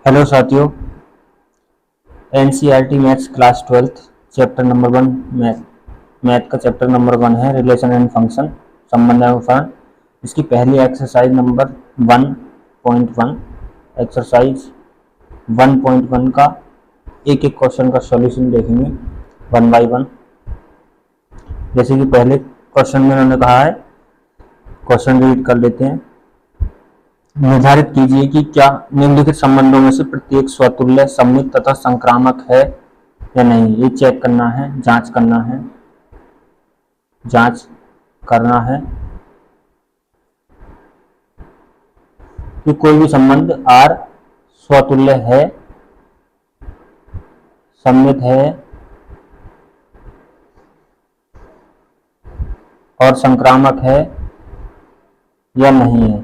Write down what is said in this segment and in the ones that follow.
Hello साथियों, NCERT maths class 12 chapter number 1 math का chapter number 1 है रिलेशन एंड फंक्शन, संबंध एवं फलन। इसकी पहली एक्सरसाइज नंबर 1.1 एक्सरसाइज 1.1 का एक एक क्वेश्चन का सॉल्यूशन देखेंगे 1 बाय 1। जैसे कि पहले क्वेश्चन में उन्होंने कहा है, क्वेश्चन रीड कर लेते हैं। निर्धारित कीजिए कि क्या निम्नलिखित संबंधों में से प्रत्येक स्वतुल्य, सममित तथा संक्रामक है या नहीं। ये चेक करना है, जांच करना है कि कोई भी संबंध R स्वतुल्य है, सममित है और संक्रामक है या नहीं है।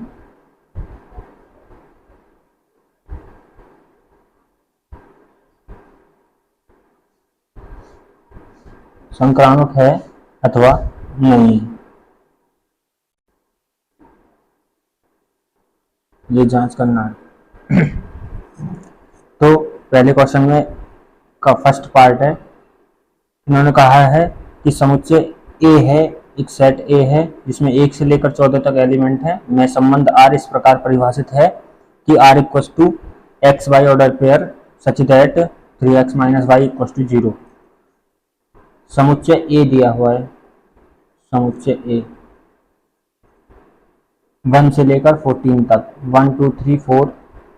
संक्रामक है अथवा नहीं, ये जांच करना है। तो पहले क्वेश्चन में का फर्स्ट पार्ट है, इन्होंने कहा है कि समुच्चय ए है, एक सेट ए है जिसमें 1 से लेकर 14 तक एलिमेंट है। में संबंध R इस प्रकार परिभाषित है कि R equals to X Y order pair such that 3x - y equals to 0। समुच्चय ए दिया हुआ है, समुच्चय ए 1 से लेकर 14 तक, 1 2 3 4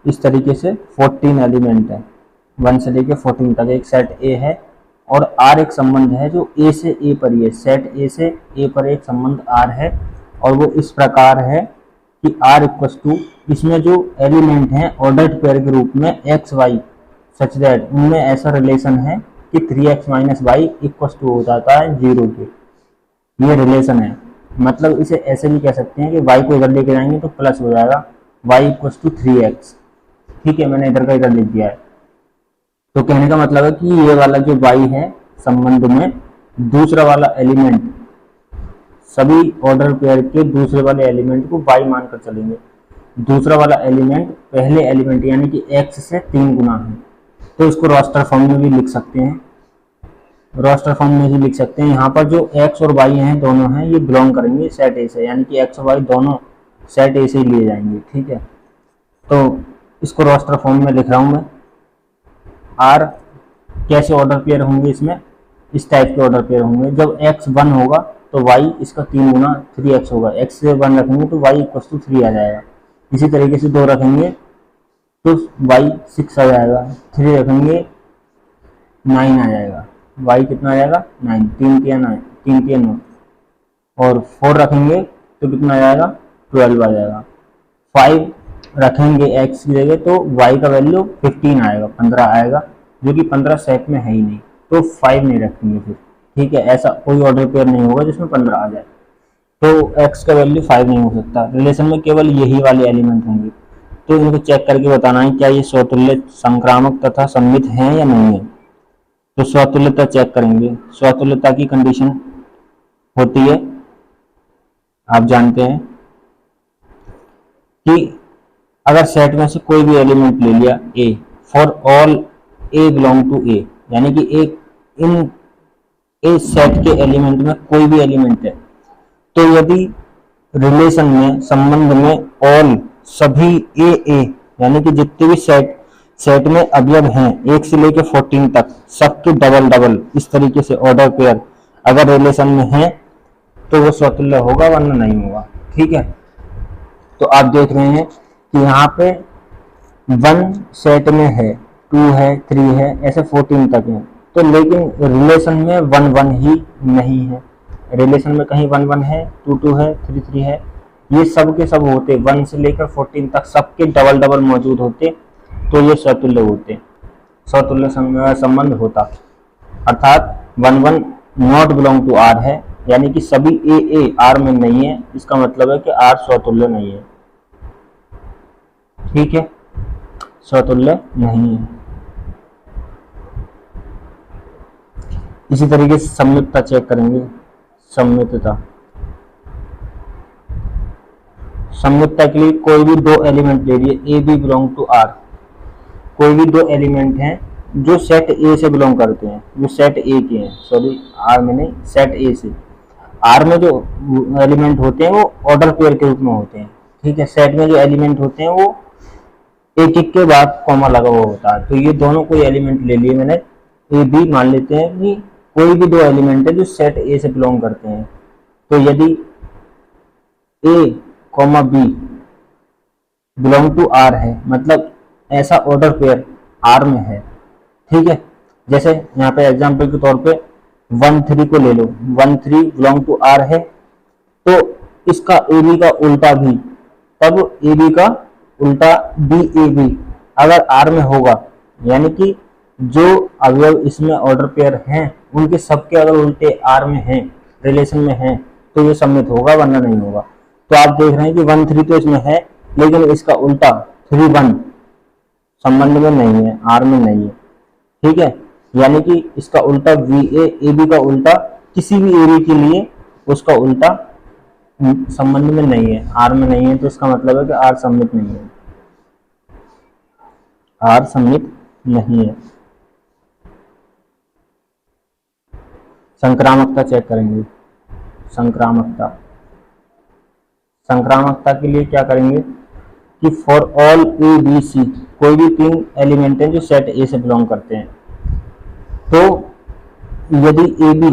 इस तरीके से 14 एलिमेंट है। 1 से लेकर 14 तक एक सेट ए है और R एक संबंध है जो ए से ए पर ही है। सेट ए से ए पर एक संबंध R है और वो इस प्रकार है कि R इक्वल्स टू, इसमें जो एलिमेंट हैं ऑर्डर्ड पेयर के रूप में एक्स वाई सच दैट, उनमें ऐसा रिलेशन है कि 3x - y इक्वल्स टू हो जाता है 0 के। ये रिलेशन है, मतलब इसे ऐसे भी कह सकते हैं कि y को इधर लेके जाएंगे तो प्लस हो जाएगा, y इक्वल्स टू 3x। ठीक है, मैंने इधर का इधर लिख दिया है। तो कहने का मतलब है कि ये वाला जो y है संबंध में दूसरा वाला एलिमेंट, सभी ऑर्डर पेयर के दूसरे वाले एलिमेंट को y मानकर चलेंगे। दूसरा वाला एलिमेंट पहले एलिमेंट यानी कि x से 3 गुना है, तो इसको रोस्टर फॉर्म में भी लिख सकते हैं। रोस्टर फॉर्म में भी लिख सकते हैं। यहाँ पर जो x और y हैं दोनों हैं, ये बिलोंग करेंगे सेट ए से, यानी कि x और y दोनों सेट ए से ही लिए जाएंगे। ठीक है, तो इसको रोस्टर फॉर्म में लिख रहा हूँ मैं। R कैसे ऑर्डर पेयर होंगे, इसमें इस टाइप के ऑर्डर पेयर होंगे। जब x 1 होगा तो y इसका 3 गुना 3x होगा। x से 1 रखेंगे तो y इक्वल टू 3 आ जाएगा। इसी तरीके से 2 रखेंगे तो y 6 आ जाएगा, 3 रखेंगे 9 आ जाएगा। y कितना आ जाएगा 9, 3 तिया 9 और 4 रखेंगे तो कितना आ जाएगा 12 आ जाएगा। 5 रखेंगे x की जगह तो y का वैल्यू 15 आएगा, 15 आएगा, जो कि 15 सेट में है ही नहीं, तो 5 नहीं रखेंगे फिर। ठीक है, ऐसा कोई ऑर्डर पेयर नहीं होगा जिसमें 15 आ जाए, तो x का वैल्यू 5 नहीं हो सकता। रिलेशन में केवल यही वाले एलिमेंट होंगे, तो इनको चेक करके बताना है क्या ये स्वतुल्य, संक्रामक तथा सममित हैं या नहीं है। तो स्वतुल्यता चेक करेंगे। स्वतुल्यता की कंडीशन होती है, आप जानते हैं कि अगर सेट में से कोई भी एलिमेंट ले लिया a, for all a belong to a, यानी कि एक इन ए सेट के एलिमेंट में कोई भी एलिमेंट है, तो यदि रिलेशन में, संबंध में ऑल सभी ए यानी कि जितने भी सेट में अवयव हैं 1 से लेकर 14 तक, सबके डबल डबल इस तरीके से ऑर्डर पेयर अगर रिलेशन में है तो वो स्वतुल्य होगा, वरना नहीं होगा। ठीक है, तो आप देख रहे हैं कि यहाँ पे 1 सेट में है, 2 है, 3 है, ऐसे 14 तक है, तो लेकिन रिलेशन में 1 1 ही नहीं है। रिलेशन में कहीं 1 1 है, 2 2 है, 3 3 है, ये सब के सब होते 1 से लेकर 14 तक सबके डबल डबल मौजूद होते, तो ये स्वतुल्य होते, स्वतुल्य संबंध होता। अर्थात 1 1 नॉट बिलोंग टू R है, यानी कि सभी ए R में नहीं है, इसका मतलब है कि R स्वतुल्य नहीं है। ठीक है, स्वतुल्य नहीं है। इसी तरीके से सममितता चेक करेंगे। सममितता सममितता के लिए कोई भी 2 एलिमेंट ले लिए, A B belong to R, कोई भी दो एलिमेंट हैं जो सेट ए से बिलोंग करते हैं, जो सेट ए के हैं, सॉरी आर में नहीं, सेट ए से। आर में जो एलिमेंट होते हैं वो ऑर्डर पेयर के रूप में होते हैं, ठीक है। सेट में जो एलिमेंट होते हैं वो एक एक के बाद कॉमा लगा हुआ होता है। तो ये दोनों कोई एलिमेंट ले लिए मैंने, ए बी मान लेते हैं कि कोई भी दो एलिमेंट है जो सेट ए से बिलोंग करते हैं। तो यदि A comma B belong to R है, मतलब ऐसा ऑर्डर पेयर आर में है, ठीक है। जैसे यहाँ पे एग्जांपल के तौर पे 1 3 को ले लो, 1 3 बिलोंग टू आर है, तो इसका ए बी का उल्टा भी, तब ए बी का उल्टा बी ए बी अगर आर में होगा, यानी कि जो अवयव इसमें ऑर्डर पेयर हैं उनके सबके अगर उल्टे आर में हैं, रिलेशन में हैं, तो ये सम्मित होगा, वरना नहीं होगा। तो आप देख रहे हैं कि 1 3 तो इसमें है, लेकिन इसका उल्टा 3 1 संबंध में नहीं है, आर में नहीं है, ठीक है। यानी कि इसका उल्टा वी ए बी का उल्टा किसी भी ए बी के लिए उसका उल्टा संबंध में नहीं है, आर में नहीं है। तो इसका मतलब है कि आर सम्मित नहीं है, आर सम्मित नहीं है। संक्रामकता चेक करेंगे। संक्रामकता, संक्रामकता के लिए क्या करेंगे कि for all A B C, कोई भी 3 एलिमेंट हैं जो सेट ए से बिलोंग करते हैं, तो यदि A B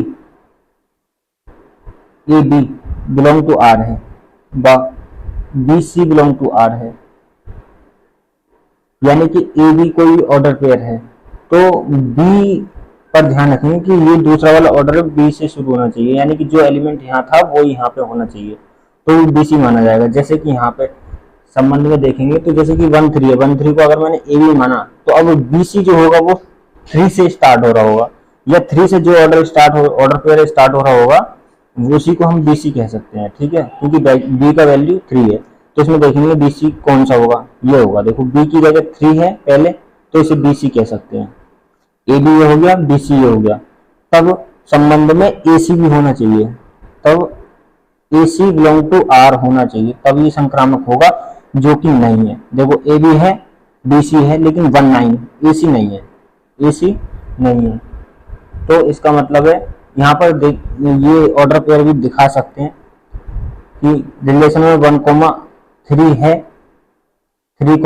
belong to R है, B C belong to R है, यानी कि ए बी कोई ऑर्डर पेयर है, तो बी पर ध्यान रखेंगे कि ये दूसरा वाला ऑर्डर बी से शुरू होना चाहिए, यानी कि जो एलिमेंट यहाँ था वो यहाँ पे होना चाहिए, तो बी सी माना जाएगा। जैसे कि यहाँ पे संबंध में देखेंगे तो जैसे कि 1 3 है, 1 3 को अगर मैंने ए बी माना, तो अब बी सी जो होगा वो 3 से स्टार्ट हो रहा होगा, या 3 से जो ऑर्डर पेयर स्टार्ट हो रहा होगा वो उसी को हम बी सी कह सकते हैं, ठीक है, क्योंकि बी का वैल्यू 3 है। तो इसमें देखेंगे बी सी कौन सा होगा, ये होगा। देखो बी की जगह 3 है पहले, तो इसे बी सी कह सकते हैं। ए बी ये हो गया, बी सी ये हो गया, तब संबंध में ए सी भी होना चाहिए, तब ए सी बिलोंग टू आर होना चाहिए, तब ये संक्रामक होगा, जो कि नहीं है। देखो ए बी है, बी सी है, लेकिन 1 9 ए सी नहीं है, ए सी नहीं है। तो इसका मतलब है यहाँ पर ये ऑर्डर पेयर भी दिखा सकते हैं कि रिलेशन में 1 3 है, 3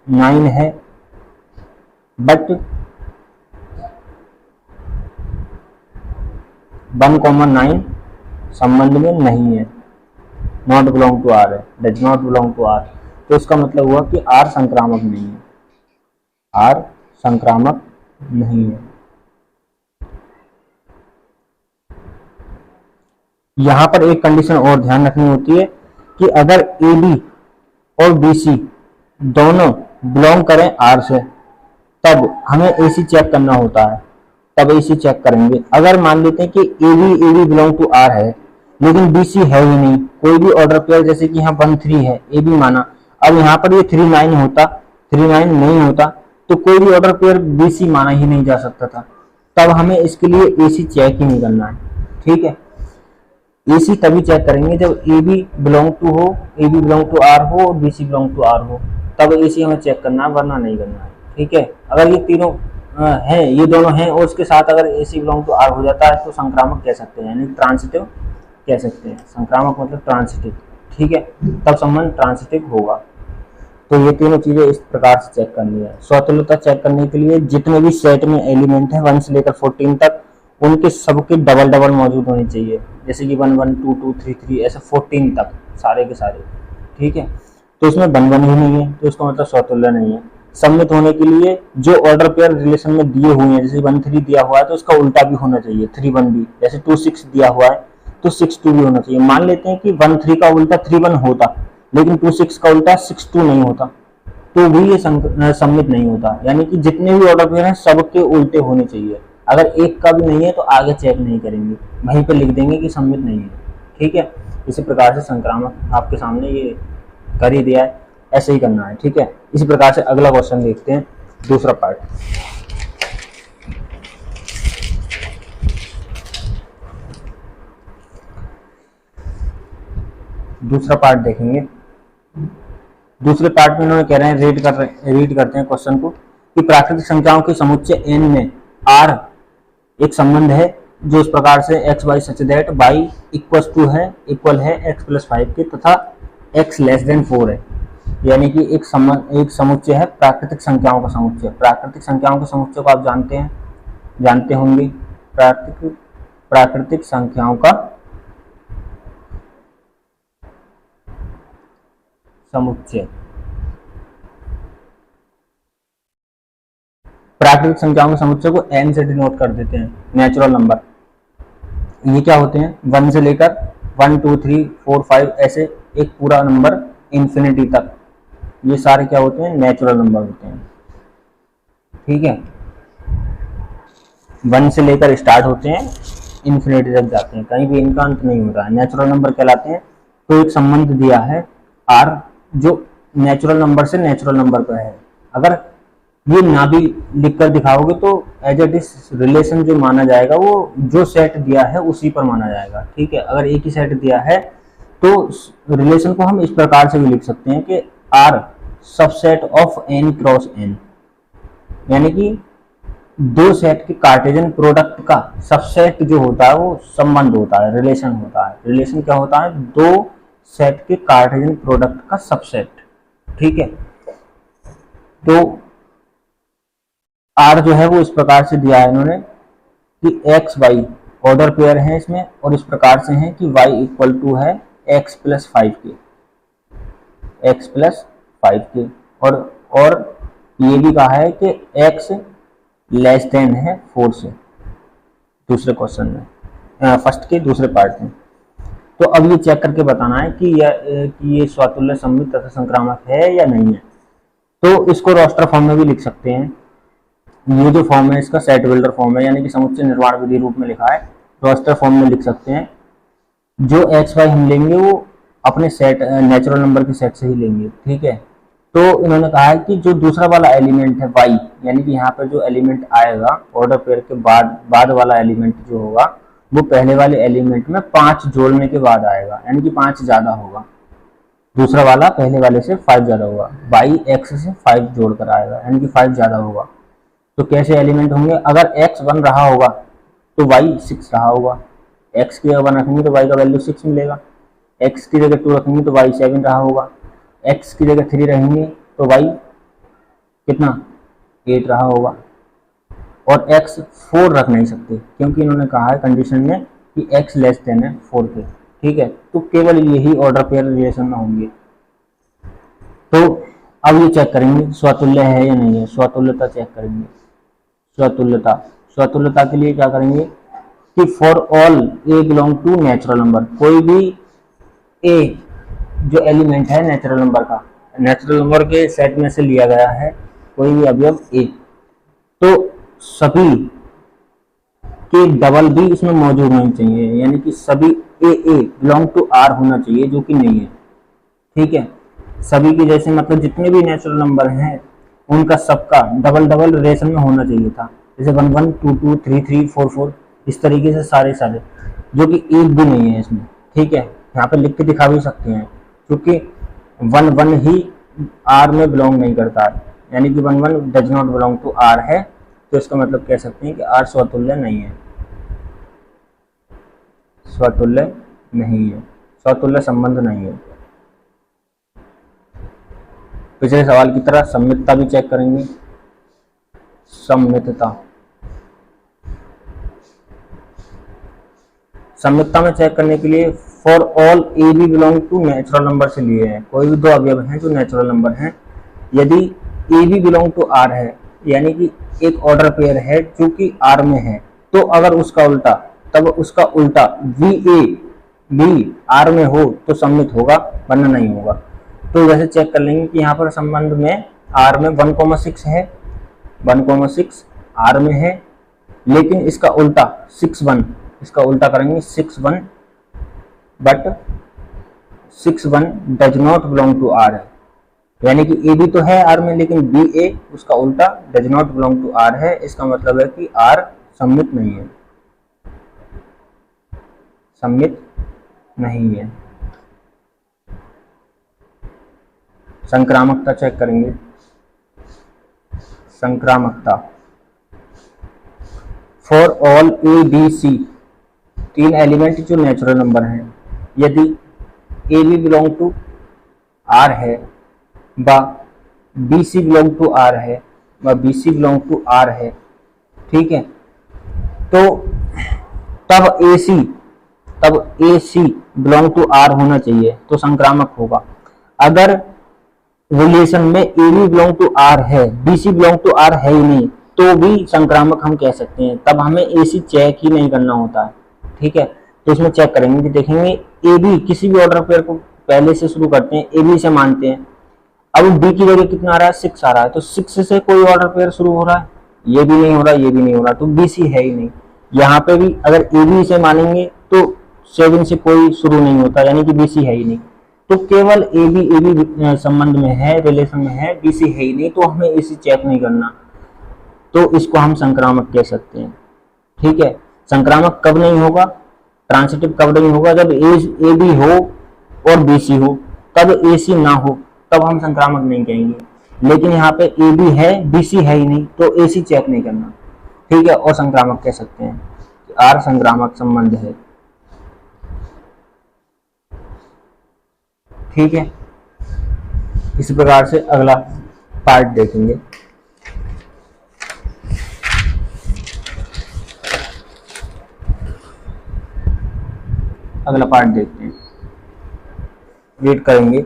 9 है, बट 1 9 संबंध में नहीं है, नॉट बिलोंग टू आर है, does not belong to R. तो इसका मतलब हुआ कि आर संक्रामक नहीं है, आर संक्रामक नहीं है। यहां पर एक कंडीशन और ध्यान रखनी होती है कि अगर ए बी और बी सी दोनों बिलोंग करें आर से, तब हमें ए सी चेक करना होता है, तब ए सी चेक करेंगे। अगर मान लेते हैं कि A B belong to R है, लेकिन बी सी है ही नहीं, कोई भी ऑर्डर पेयर, जैसे कि यहाँ 1 3 है, ए बी माना, अब यहाँ पर ये 3 9 होता, 3 9 नहीं होता, तो कोई भी ऑर्डर पेयर बी सी माना ही नहीं जा सकता था, तब हमें इसके लिए ए सी चेक ही नहीं करना है, ठीक है। ए सी तभी चेक करेंगे जब ए बी बिलोंग टू हो, A B belong to R हो और B C belong to R हो, तब ए सी हमें चेक करना है, वरना नहीं करना है, ठीक है। अगर ये तीनों हैं, ये दोनों हैं और उसके साथ अगर ए सी बिलोंग टू आर हो जाता है तो संक्रामक कह सकते हैं, यानी ट्रांसिटिव कह सकते हैं। संक्रामक मतलब ट्रांसिटिव, ठीक है, तब संबंध ट्रांसिटिव होगा। तो ये तीनों चीजें इस प्रकार से चेक करनी है। स्वतंत्रता चेक करने के लिए जितने भी सेट में एलिमेंट है 1 से लेकर 14 तक, उनके सबके डबल डबल मौजूद होने चाहिए, जैसे कि 1 1 2 2 3 3 ऐसे 14 तक सारे के सारे, ठीक है। तो इसमें 1 1 ही नहीं है, तो इसका मतलब स्वतुल्य नहीं है। सम्मित होने के लिए जो ऑर्डर पेयर रिलेशन में दिए हुए हैं, जैसे 1 3 दिया हुआ है तो उसका उल्टा भी होना चाहिए, 3 1 भी। जैसे 2 6 दिया हुआ है तो 6 2 भी होना चाहिए। मान लेते हैं कि 1 3 का उल्टा 3 1 होता, लेकिन 2 6 का उल्टा 6 2 नहीं होता, तो भी ये सम्मित नहीं होता। यानी कि जितने भी ऑर्डर पेयर हैं सबके उल्टे होने चाहिए। अगर एक का भी नहीं है तो आगे चेक नहीं करेंगे, वहीं पे लिख देंगे कि सम्मित नहीं है, ठीक है। इसी प्रकार से संक्रामक आपके सामने ये कर ही दिया है, ऐसे ही करना है, ठीक है। इसी प्रकार से अगला क्वेश्चन देखते हैं, दूसरा पार्ट। दूसरा पार्ट देखेंगे। दूसरे पार्ट में उन्होंने कह रहे हैं रीड करते हैं क्वेश्चन को कि प्राकृतिक संख्याओं के समुच्चय n में r एक संबंध है जो इस प्रकार से x y such that y equal है x प्लस 5 के तथा x लेस देन 4 है। यानी कि एक समुच्चय है प्राकृतिक संख्याओं का समुच्चय। प्राकृतिक संख्याओं के समुच्चय को आप जानते होंगे। प्राकृतिक संख्याओं का समुच्चय, प्राकृतिक संख्याओं के समुच्चय को n से डिनोट कर देते हैं, नेचुरल नंबर। ये क्या होते हैं, 1 से लेकर 1 2 3 4 5 ऐसे एक पूरा नंबर इंफिनिटी तक, ये सारे क्या होते हैं, नेचुरल नंबर होते हैं। ठीक है, 1 से लेकर स्टार्ट होते हैं, इंफिनिटी तक जाते हैं, कहीं भी इनका अंत नहीं होता है, नेचुरल नंबर कहलाते हैं। तो एक संबंध दिया है r जो नेचुरल नंबर से नेचुरल नंबर का है। अगर ये ना भी लिखकर दिखाओगे तो एज इट इज रिलेशन जो माना जाएगा वो जो सेट दिया है उसी पर माना जाएगा। ठीक है, अगर एक ही सेट दिया है तो रिलेशन को हम इस प्रकार से भी लिख सकते हैं कि r subset of n cross n, यानी कि दो सेट के कार्टेशियन प्रोडक्ट का सबसेट जो होता है वो संबंध होता है, रिलेशन होता है। रिलेशन क्या होता है, दो सेट के कार्टेशियन प्रोडक्ट का सबसेट। ठीक है, तो r जो है वो इस प्रकार से दिया है इन्होंने कि x y ऑर्डर पेयर है इसमें, और इस प्रकार से है कि y इक्वल टू है x प्लस 5 के, x प्लस 5 के, और ये भी कहा है कि x लेस देन है 4 से, दूसरे क्वेश्चन में, फर्स्ट के दूसरे पार्ट में। तो अब ये चेक करके बताना है कि ये स्वतुल्य, सममित तथा संक्रामक है या नहीं है। तो इसको रोस्टर फॉर्म में भी लिख सकते हैं। ये जो फॉर्म है इसका सेट बिल्डर फॉर्म है, यानी कि समुच्चय निर्माण विधि रूप में लिखा है, रोस्टर फॉर्म में लिख सकते हैं। जो एक्स वाई हम लेंगे वो अपने सेट नेचुरल नंबर के सेट से ही लेंगे। ठीक है, तो इन्होंने कहा है कि जो दूसरा वाला एलिमेंट है वाई, यानी कि यहाँ पर जो एलिमेंट आएगा ऑर्डर पेयर के बाद वाला एलिमेंट जो होगा वो पहले वाले एलिमेंट में 5 जोड़ने के बाद आएगा, यानी कि 5 ज्यादा होगा, दूसरा वाला पहले वाले से 5 ज्यादा होगा। वाई एक्स से 5 जोड़कर आएगा, यानी कि 5 ज्यादा होगा। तो कैसे एलिमेंट होंगे, अगर x 1 रहा होगा तो y 6 रहा होगा, x की जगह 1 रखेंगे तो y का वैल्यू 6 मिलेगा, x की जगह 2 रखेंगे तो y 7 रहा होगा, x की जगह 3 रहेंगे तो y कितना 8 रहा होगा, और x 4 रख नहीं सकते क्योंकि इन्होंने कहा है कंडीशन में कि x लेस देन है 4 के। ठीक है, तो केवल यही ऑर्डर पेयर रिलेशन में होंगे। तो अब ये चेक करेंगे स्वतुल्य है या नहीं है, स्वतुल्यता चेक करेंगे। स्वतुल्यता के लिए क्या करेंगे कि for all A belong to natural number, कोई भी ए जो एलिमेंट है नेचुरल नंबर का, नेचुरल नंबर के सेट में से लिया गया है कोई भी अवयव ए, तो सभी के डबल भी इसमें मौजूद नहीं चाहिए, यानी कि सभी ए बिलोंग टू आर होना चाहिए, जो कि नहीं है। ठीक है, सभी के जैसे मतलब जितने भी नेचुरल नंबर हैं उनका सबका डबल रिलेशन में होना चाहिए था, जैसे 1 1 2 2 3 3 4 4 इस तरीके से सारे जो कि एक भी नहीं है इसमें। ठीक है, यहाँ पे लिख के दिखा भी सकते हैं क्योंकि 1 1 ही आर में बिलोंग नहीं करता, यानी कि 1 1 does not belong to R है, तो इसका मतलब कह सकते हैं कि आर स्वतुल्य नहीं है, स्वतुल्य नहीं है, स्वतुल्य संबंध नहीं है। पिछले सवाल की तरह सम्मितता भी चेक करेंगे। सम्मितता में चेक करने के लिए for all A B belong to natural number से लिए हैं, कोई भी दो अवयव हैं जो नेचुरल नंबर हैं, यदि A B belong to R है, यानी कि एक ऑर्डर पेयर है जो कि आर में है, तो अगर उसका उल्टा, तब उसका उल्टा वी ए बी आर में हो तो सम्मित होगा, वरना नहीं होगा। तो वैसे चेक कर लेंगे कि यहाँ पर संबंध में R में 1,6 है, 1,6 R में है, लेकिन इसका उल्टा 6 1, इसका उल्टा करेंगे 6 1, but 6 1 does not belong to R है, यानी कि ए भी तो है R में लेकिन बी ए उसका उल्टा does not belong to R है। इसका मतलब है कि R सम्मित नहीं है, सम्मित नहीं है। संक्रामकता चेक करेंगे। संक्रामकता for all A B C, तीन एलिमेंट जो नेचुरल नंबर हैं, यदि A B belong to R है व B C belong to R है व B C belong to R है, ठीक है, तो तब ए सी बिलोंग टू आर होना चाहिए तो संक्रामक होगा। अगर रिलेशन में A B belong to R है, B C belong to R है ही नहीं, तो भी संक्रामक हम कह सकते हैं। तब हमें ए सी चेक ही नहीं करना होता है, ठीक है। तो इसमें चेक करेंगे कि देखेंगे ए बी, किसी भी ऑर्डर पेयर को पहले से शुरू करते हैं, ए बी से मानते हैं। अब बी की जगह कितना आ रहा है, 6 आ रहा है, तो 6 से कोई ऑर्डर पेयर शुरू हो रहा है, ये भी नहीं हो रहा, ये भी नहीं हो रहा, तो बी सी है ही नहीं। यहाँ पे भी अगर ए बी से मानेंगे तो 7 से कोई शुरू नहीं होता, यानी कि बी सी है ही नहीं। तो केवल ए बी संबंध में है, रिलेशन में है, बी सी है ही नहीं, तो हमें ए सी चेक नहीं करना, तो इसको हम संक्रामक कह सकते हैं, ठीक है। संक्रामक कब नहीं होगा, ट्रांसिटिव कब नहीं होगा, जब ए बी हो और बी सी हो, तब ए सी ना हो, तब हम संक्रामक नहीं कहेंगे। लेकिन यहाँ पे ए बी है, बी सी है ही नहीं, तो ए सी चेक नहीं करना, ठीक है, और संक्रामक कह सकते हैं। आर संक्रामक संबंध है, ठीक है। इस प्रकार से अगला पार्ट देखेंगे। अगला पार्ट देखते हैं, रीड करेंगे।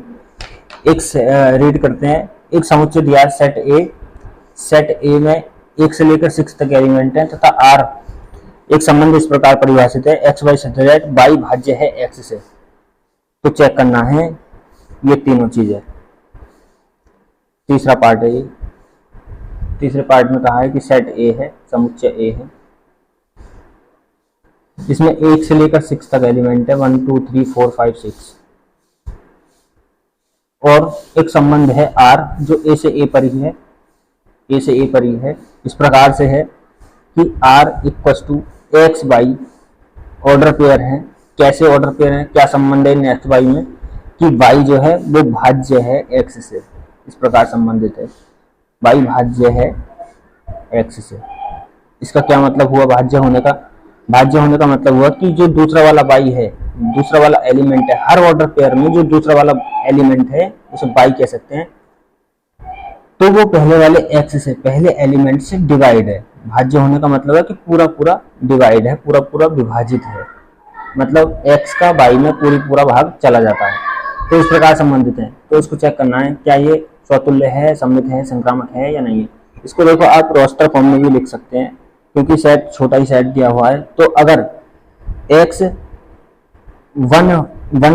रीड करते हैं। एक समुच्चय दिया है सेट ए में 1 से लेकर 6 तक एलिमेंट हैं तथा आर एक संबंध इस प्रकार परिभाषित है, एक्स वाई सेट वाई भाज्य है एक्स से। तो चेक करना है ये तीनों चीजें। तीसरा पार्ट है ये। तीसरे पार्ट में कहा है कि सेट ए है, समुच्चय ए है, इसमें 1 से लेकर 6 तक एलिमेंट है, 1 2 3 4 5 6, और एक संबंध है आर जो ए से ए पर ही है, ए से ए पर ही है। इस प्रकार से है कि R equal to X Y order pair है। कैसे ऑर्डर पेयर है, क्या संबंध है नेक्स्ट वाई में कि वाई जो है वो भाज्य है एक्स से, इस प्रकार संबंधित है, वाई भाज्य है एक्स से। इसका क्या मतलब हुआ भाज्य होने का? भाज्य होने का मतलब हुआ कि जो दूसरा वाला वाई है, दूसरा वाला एलिमेंट है, हर ऑर्डर पेयर में जो दूसरा वाला एलिमेंट है उसे वाई कह सकते हैं, तो वो पहले वाले एक्स से, पहले एलिमेंट से डिवाइड है। भाज्य होने का मतलब है कि पूरा पूरा डिवाइड है, पूरा पूरा विभाजित है, मतलब एक्स का वाई में पूरा भाग चला जाता है। तो इस प्रकार संबंधित है। तो इसको चेक करना है क्या ये स्वतुल्य है, सममित है, संक्रामक है या नहीं है। इसको देखो आप रोस्टर फॉर्म में भी लिख सकते हैं, क्योंकि सेट छोटा ही सेट दिया हुआ है। तो अगर एक्स 1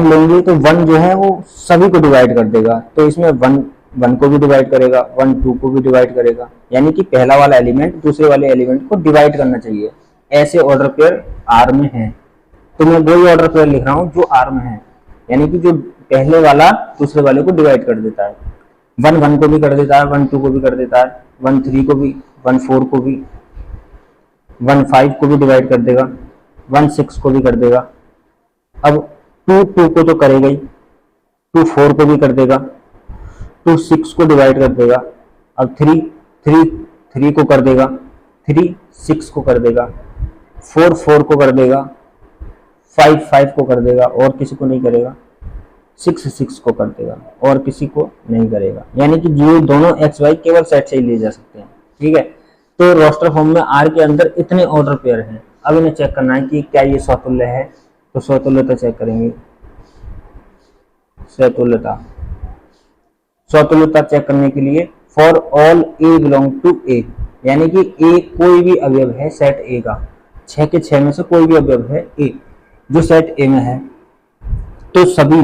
लेंगे तो 1 जो है वो सभी को डिवाइड कर देगा, तो इसमें 1 को भी डिवाइड करेगा, 1 2 को भी डिवाइड करेगा, यानी कि पहला वाला एलिमेंट दूसरे वाले एलिमेंट को डिवाइड करना चाहिए। ऐसे ऑर्डर पेयर आर में है, तो मैं वही ऑर्डर पेयर लिख रहा हूँ जो आर में है, यानी कि जो पहले वाला दूसरे वाले को डिवाइड कर देता है। 1 को भी कर देता है, 1 2 को भी कर देता है, 1 3 को भी, 1 4 को भी, 1 5 को भी डिवाइड कर देगा, 1 6 को भी कर देगा। अब 2 को तो करेगा ही, 2 4 को भी कर देगा, 2 6 को डिवाइड कर देगा। अब 3 को कर देगा, 3 6 को कर देगा, 4 को कर देगा, 5 को कर देगा और किसी को नहीं करेगा, 6 को कर देगा और किसी को नहीं करेगा। यानी कि ये दोनों एक्स वाई केवल सेट से ही लिए जा सकते हैं, ठीक है। तो रोस्टर फॉर्म में आर के अंदर इतने ऑर्डर पेयर हैं। अब इन्हें चेक करना है कि क्या ये स्वतुल्य है, तो स्वतुल्यता चेक करेंगे। स्वतुल्यता चेक करने के लिए for all A belong to A, यानी कि ए कोई भी अवयव है सेट ए का, 6 के 6 में से कोई भी अवयव है ए जो सेट ए में है, तो सभी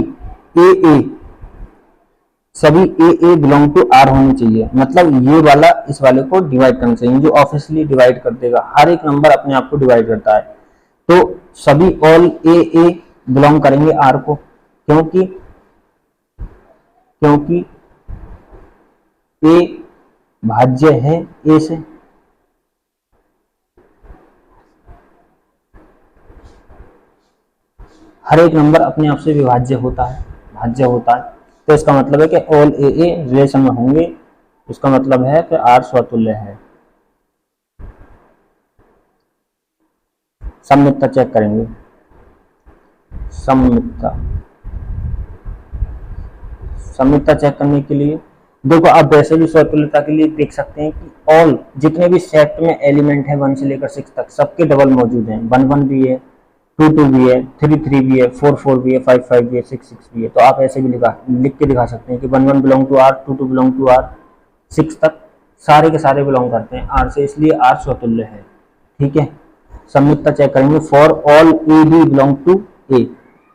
ए बिलोंग टू आर होनी चाहिए। मतलब ये वाला इस वाले को डिवाइड करना चाहिए, जो ऑफिशियली डिवाइड कर देगा। हर एक नंबर अपने आप को डिवाइड करता है, तो सभी ऑल ए बिलोंग करेंगे आर को, क्योंकि ए भाज्य है ए से। हर एक नंबर अपने आप से विभाज्य होता है, भाज्य होता है। तो इसका मतलब है कि ऑल ए रिलेशन में होंगे इसका मतलब है कि R स्वतुल्य है। सममितता चेक करेंगे। सममितता चेक करने के लिए देखो, आप वैसे भी स्वतुल्यता के लिए देख सकते हैं कि ऑल जितने भी सेट में एलिमेंट है 1 से लेकर 6 तक सबके डबल मौजूद हैं। 1 1 भी है, 2 2 भी है, 3 3 भी है, 4 4 भी है, 5 5 भी है, 6 6 भी है। तो आप ऐसे भी लिख के दिखा सकते हैं कि 1 1 belong to R, 2 2 belong to R, 6 तक सारे के सारे बिलोंग करते हैं आर से, इसलिए आर स्वतुल्य है। ठीक है, सममितता चेक करेंगे। For all A B belong to A,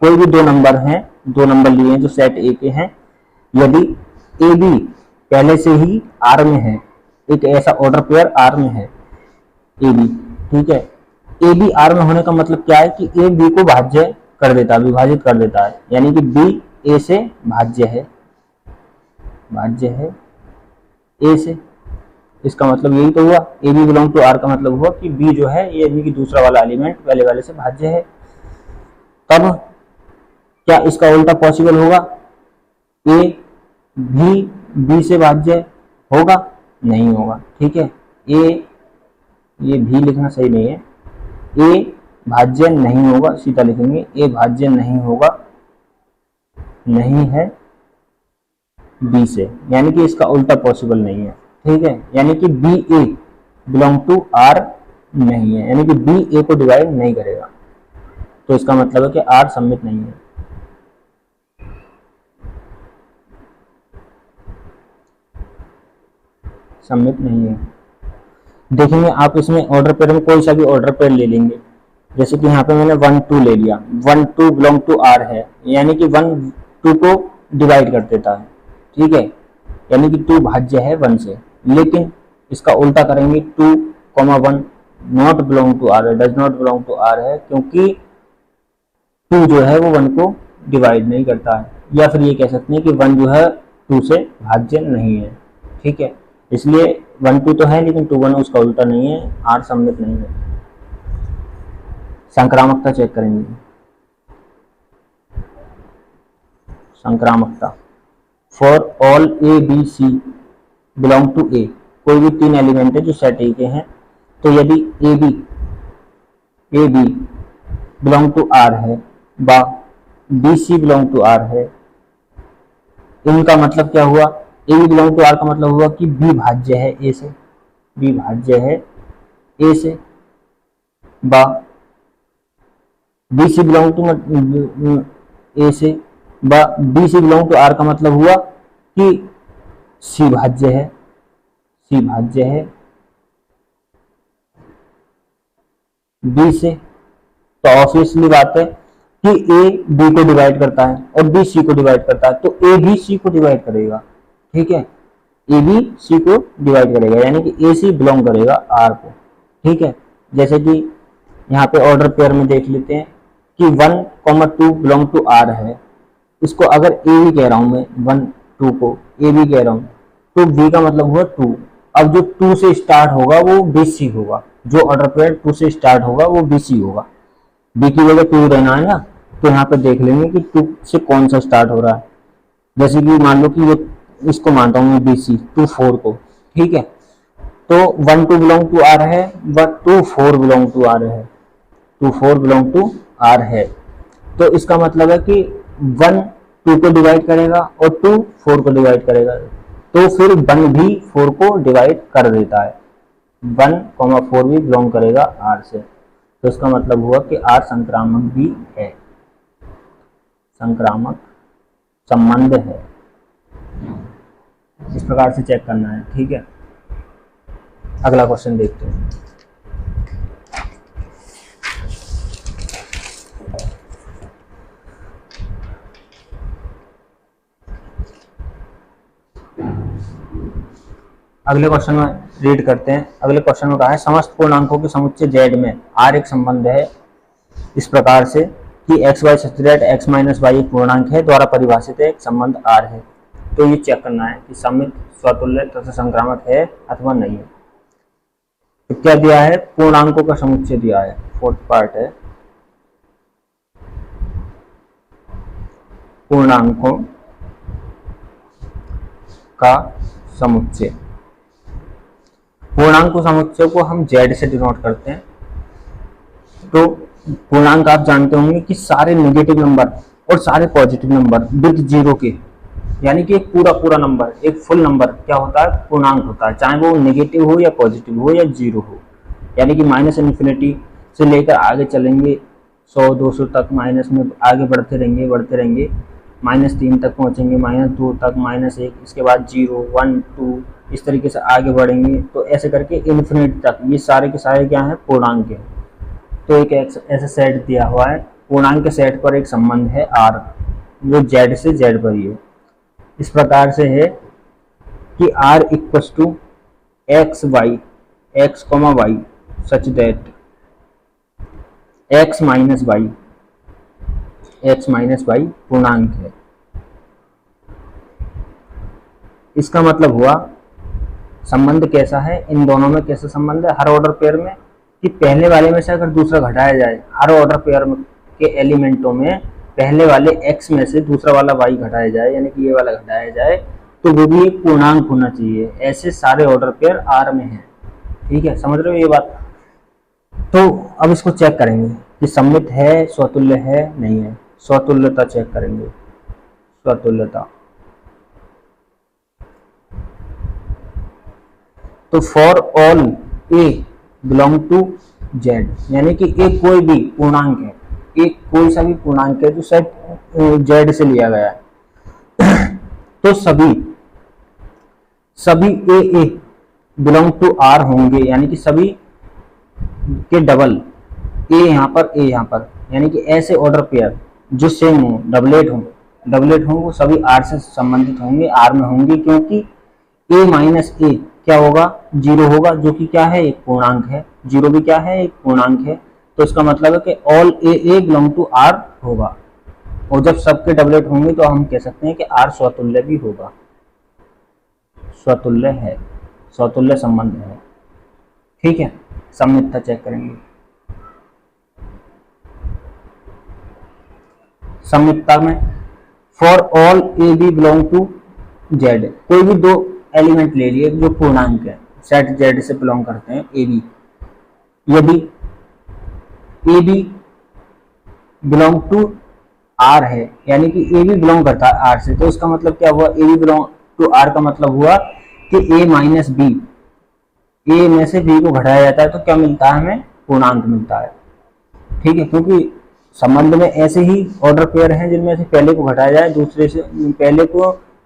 कोई भी दो नंबर हैं, दो नंबर लिए हैं जो सेट ए के हैं, यदि ए बी पहले से ही आर में है, एक ऐसा ऑर्डर पेयर आर में है ए बी, ठीक है। ए बी आर में होने का मतलब क्या है कि ए बी को भाज्य कर देता है, विभाजित कर देता है, यानी कि बी ए से भाज्य है ए से। इसका मतलब यही तो हुआ, A B belong to R का मतलब हुआ कि बी जो है ये बी की दूसरा वाला एलिमेंट पहले वाले से भाज्य है। तब क्या इसका उल्टा पॉसिबल होगा? ए भी बी से भाज्य होगा? नहीं होगा। ठीक है, ये भी लिखना सही नहीं है, ए भाज्य नहीं होगा, सीधा लिखेंगे ए भाज्य नहीं होगा, नहीं है बी से, यानी कि इसका उल्टा पॉसिबल नहीं है। ठीक है, यानी कि B A belong to R नहीं है, यानी कि बी ए को डिवाइड नहीं करेगा। तो इसका मतलब है कि आर सममित नहीं है। सममित नहीं है। देखेंगे आप इसमें ऑर्डर पेयर में कोई सा भी ऑर्डर पेयर ले लेंगे, जैसे कि यहाँ पे मैंने 1 2 ले लिया, 1 2 बिलोंग टू आर है, यानी कि 1 2 को डिवाइड कर देता है। ठीक है, यानी कि 2 भाज्य है 1 से। लेकिन इसका उल्टा करेंगे, 2 1 नॉट बिलोंग टू आर है, does not belong to R है, क्योंकि 2 जो है वो 1 को डिवाइड नहीं करता है, या फिर ये कह सकते हैं कि 1 जो है 2 से भाज्य नहीं है। ठीक है, इसलिए 1 2 तो है लेकिन 2 1 उसका उल्टा नहीं है, आर सममित नहीं है। संक्रामकता चेक करेंगे। संक्रामकता for all A B C belong to A, कोई भी 3 एलिमेंट है जो सेट ए के हैं, तो यदि A B belong to R है बा B C belong to R है, इनका मतलब क्या हुआ? A B belong to R का मतलब हुआ कि बी भाज्य है ए से, बी भाज्य है ए से, बा B C belong to A से, बा B C belong to R का मतलब हुआ कि सी भाज्य है, सी भाज्य है बी से। तो ऑब्वियसली बात है कि ए बी को डिवाइड करता है और बी सी को डिवाइड करता है, तो ए भी सी को डिवाइड करेगा। ठीक है, ए बी सी को डिवाइड करेगा, यानी कि ए सी बिलोंग करेगा आर को। ठीक है, जैसे कि यहाँ पे ऑर्डर पेयर में देख लेते हैं कि 1 2 बिलोंग टू आर है, इसको अगर ए बी कह रहा हूं मैं, 1 2 को ए बी कह रहा हूं, तो बी का मतलब हुआ 2। अब जो 2 से स्टार्ट होगा वो बी सी होगा, जो ऑर्डर पेयर 2 से स्टार्ट होगा वो बी सी होगा, बी की जगह 2 रहना है ना। तो यहाँ पे देख लेंगे कि 2 से कौन सा स्टार्ट हो रहा है, जैसे कि मान लो कि ये इसको मानता हूँ मैं बी सी 2 4 को। ठीक है, तो 1 2 बिलोंग टू आर है, बट 2 4 बिलोंग टू आर है, 2 4 बिलोंग टू आर है। तो इसका मतलब है कि 1 2 को डिवाइड करेगा और 2 4 को डिवाइड करेगा, तो फिर 1 भी 4 को डिवाइड कर देता है, 1 4 भी बिलोंग करेगा आर से। तो इसका मतलब हुआ कि आर संक्रामक भी है, संक्रामक संबंध है। इस प्रकार से चेक करना है। ठीक है, अगला क्वेश्चन देखते हैं। अगले क्वेश्चन में रीड करते हैं। अगले क्वेश्चन में कहा है समस्त पूर्णांकों के समुच्चय z में r एक संबंध है इस प्रकार से कि x y such that x minus Y एक पूर्णांक है द्वारा परिभाषित एक संबंध r है। तो ये चेक करना है कि सममित स्वतुल्य तथा संक्रामक है अथवा नहीं है। तो क्या दिया है? पूर्णांकों का समुच्चय दिया है, फोर्थ पार्ट है पूर्णांकों का समुच्चय। पूर्णांक समुच्चय को हम z से डिनोट करते हैं। तो पूर्णांक आप जानते होंगे कि सारे नेगेटिव नंबर और सारे पॉजिटिव नंबर विद जीरो के, यानी कि एक पूरा पूरा नंबर, एक फुल नंबर क्या होता है, पूर्णांक होता है, चाहे वो नेगेटिव हो या पॉजिटिव हो या जीरो हो। यानी कि माइनस इन्फिनिटी से लेकर आगे चलेंगे 100 200 तक, माइनस में आगे बढ़ते रहेंगे, -3 तक पहुंचेंगे, -2 तक, -1, इसके बाद 0 1 2 इस तरीके से आगे बढ़ेंगे। तो ऐसे करके इन्फिनिटी तक ये सारे के सारे क्या है, पूर्णांक है। तो एक ऐसा सेट दिया हुआ है, पूर्णांक के सेट पर एक संबंध है r, जो z से z पर ही है। इस प्रकार से है कि r equals to x y such that x minus y पूर्णांक है। इसका मतलब हुआ संबंध कैसा है, इन दोनों में कैसा संबंध है, हर ऑर्डर पेयर में, कि पहले वाले में से अगर दूसरा घटाया जाए, हर ऑर्डर पेयर के एलिमेंटों में पहले वाले x में से दूसरा वाला y घटाया जाए, यानी कि ये वाला घटाया जाए, तो वो भी एक पूर्णांक होना चाहिए। ऐसे सारे ऑर्डर पेयर R में हैं। ठीक है, समझ रहे हो ये बात। तो अब इसको चेक करेंगे कि सममित है, स्वतुल्य है, नहीं है। स्वतुल्यता चेक करेंगे, स्वतुल्यता। तो for all a belong to z, यानी कि एक कोई भी पूर्णांक है, एक कोई सा भी पूर्णांक है जो सेट z से लिया गया है, तो सभी a बिलोंग टू r होंगे, यानी कि सभी के डबल, a यहाँ पर, यानी कि ऐसे ऑर्डर पेयर जो सेम हो, डबलेट हो, वो सभी r से संबंधित होंगे, r में होंगे, क्योंकि a माइनस a क्या होगा, 0 होगा, जो कि क्या है, एक पूर्णांक है। 0 भी क्या है, एक पूर्णांक है। तो इसका मतलब है कि all a belong to r होगा, और जब सबके डबलेट होंगे तो हम कह सकते हैं कि r स्वतुल्य भी होगा, स्वतुल्य है, स्वतुल्य संबंध है। ठीक है, सममितता चेक करेंगे। सममितता में for all a b belong to z, कोई भी दो एलिमेंट ले लिए जो पूर्णांक है, सेट z से बिलोंग करते हैं, a b, यदि a b belong to r है, यानी कि a b बिलोंग करता है r से, तो इसका मतलब क्या हुआ, a b belong to r का मतलब हुआ कि a माइनस b, a में से b को घटाया जाता है तो क्या मिलता है, हमें पूर्णांक मिलता है। ठीक है, क्योंकि संबंध में ऐसे ही ऑर्डर पेयर हैं जिनमें से पहले को घटाया जाए,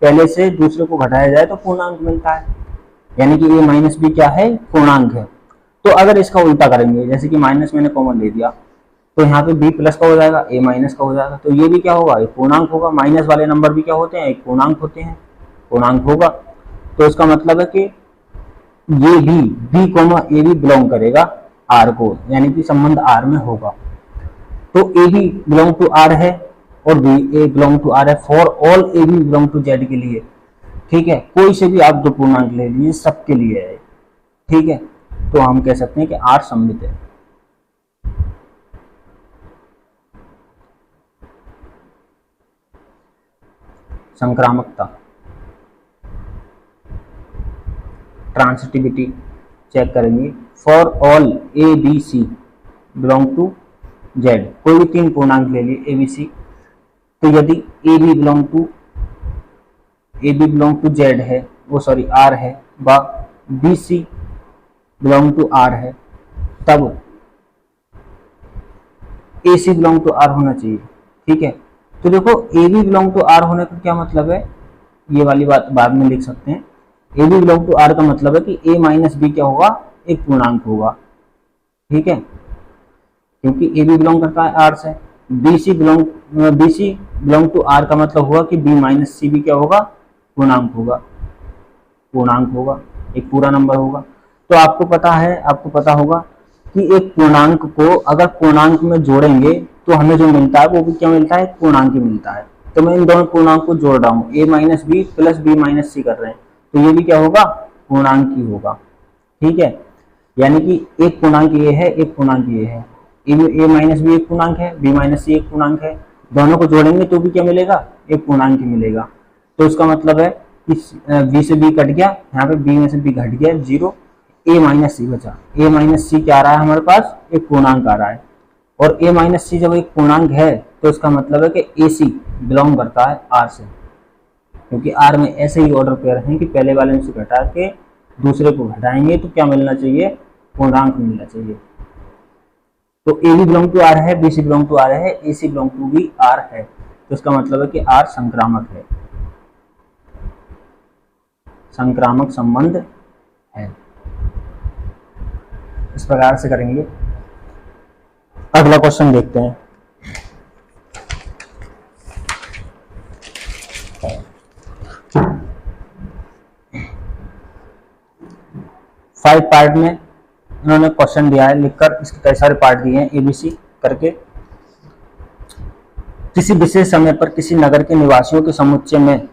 पहले से दूसरे को घटाया जाए तो पूर्णांक मिलता है, यानी कि a माइनस बी क्या है, पूर्णांक है। तो अगर इसका उल्टा करेंगे, जैसे कि माइनस मैंने कॉमन ले दिया, तो यहाँ पे b प्लस का हो जाएगा, a माइनस का हो जाएगा, तो ये भी क्या होगा, एक पूर्णांक होगा। माइनस वाले नंबर भी क्या होते हैं, एक पूर्णांक होते हैं, पूर्णांक होगा। तो इसका मतलब है कि ये भी b कोमा a भी बिलोंग करेगा r को, यानी कि संबंध r में होगा। तो a भी बिलोंग टू r है और b a belong to r है, फॉर ऑल a भी बिलोंग टू z के लिए। ठीक है, कोई से भी आप दो पूर्णांक ले लीजिए, सबके लिए है। ठीक है, तो हम कह सकते हैं कि r सममित है। संक्रामकता, ट्रांसिटिविटी चेक करेंगे। For all A B C belong to Z, कोई भी तीन पूर्णांक ले लिए ए बी सी, तो यदि A B belong to Z है, वो सॉरी आर है, व B C belong to R है, तब ए सी बिलोंग टू आर होना चाहिए। ठीक है, तो देखो A B belong to R होने का क्या मतलब है, ये वाली बात बाद में लिख सकते हैं। A B belong to R का मतलब है कि ए माइनस बी क्या होगा, एक पूर्णांक होगा। ठीक है, क्योंकि ए बी बिलोंग करता है आर से। B C belong to R का मतलब हुआ कि बी माइनस सी भी क्या होगा, पूर्णांक होगा, एक पूरा नंबर होगा। तो आपको पता होगा कि एक पूर्णांक को अगर पूर्णांक में जोड़ेंगे तो हमें जो मिलता है वो भी क्या मिलता है, पूर्णांक ही मिलता है। तो मैं इन दोनों पूर्णांक को जोड़ रहा हूँ, a minus B plus B minus C कर रहे हैं, तो ये भी क्या होगा, पूर्णांक ही होगा। ठीक है, यानी कि एक पूर्णांक ये है, एक पूर्णांक ये है, a माइनस बी एक पूर्णांक है, b माइनस सी एक पूर्णांक है, दोनों को जोड़ेंगे तो भी क्या मिलेगा, एक पूर्णांक ही मिलेगा। तो इसका मतलब है इस बी से बी कट गया, यहाँ पे बी में से बी घट गया 0, ए माइनस सी बचा। ए माइनस सी क्या आ रहा है हमारे पास, एक पूर्णांक आ रहा है, और ए माइनस सी जब एक पूर्णांक है तो इसका मतलब है कि ए सी बिलोंग करता है आर से, क्योंकि आर में ऐसे ही ऑर्डर पेयर हैं कि पहले वाले में से घटा के दूसरे को घटाएंगे तो क्या मिलना चाहिए, पूर्णांक मिलना चाहिए। तो A B belong to R है, B C belong to R है, A C belong to B R है, तो इसका मतलब है कि आर संक्रामक है, संक्रामक संबंध है। इस प्रकार से करेंगे। अगला क्वेश्चन देखते हैं। फाइव पार्ट में इन्होंने क्वेश्चन दिया है लिखकर, इसके कई सारे पार्ट दिए हैं एबीसी करके। किसी विशेष समय पर किसी नगर के निवासियों के समुच्चय में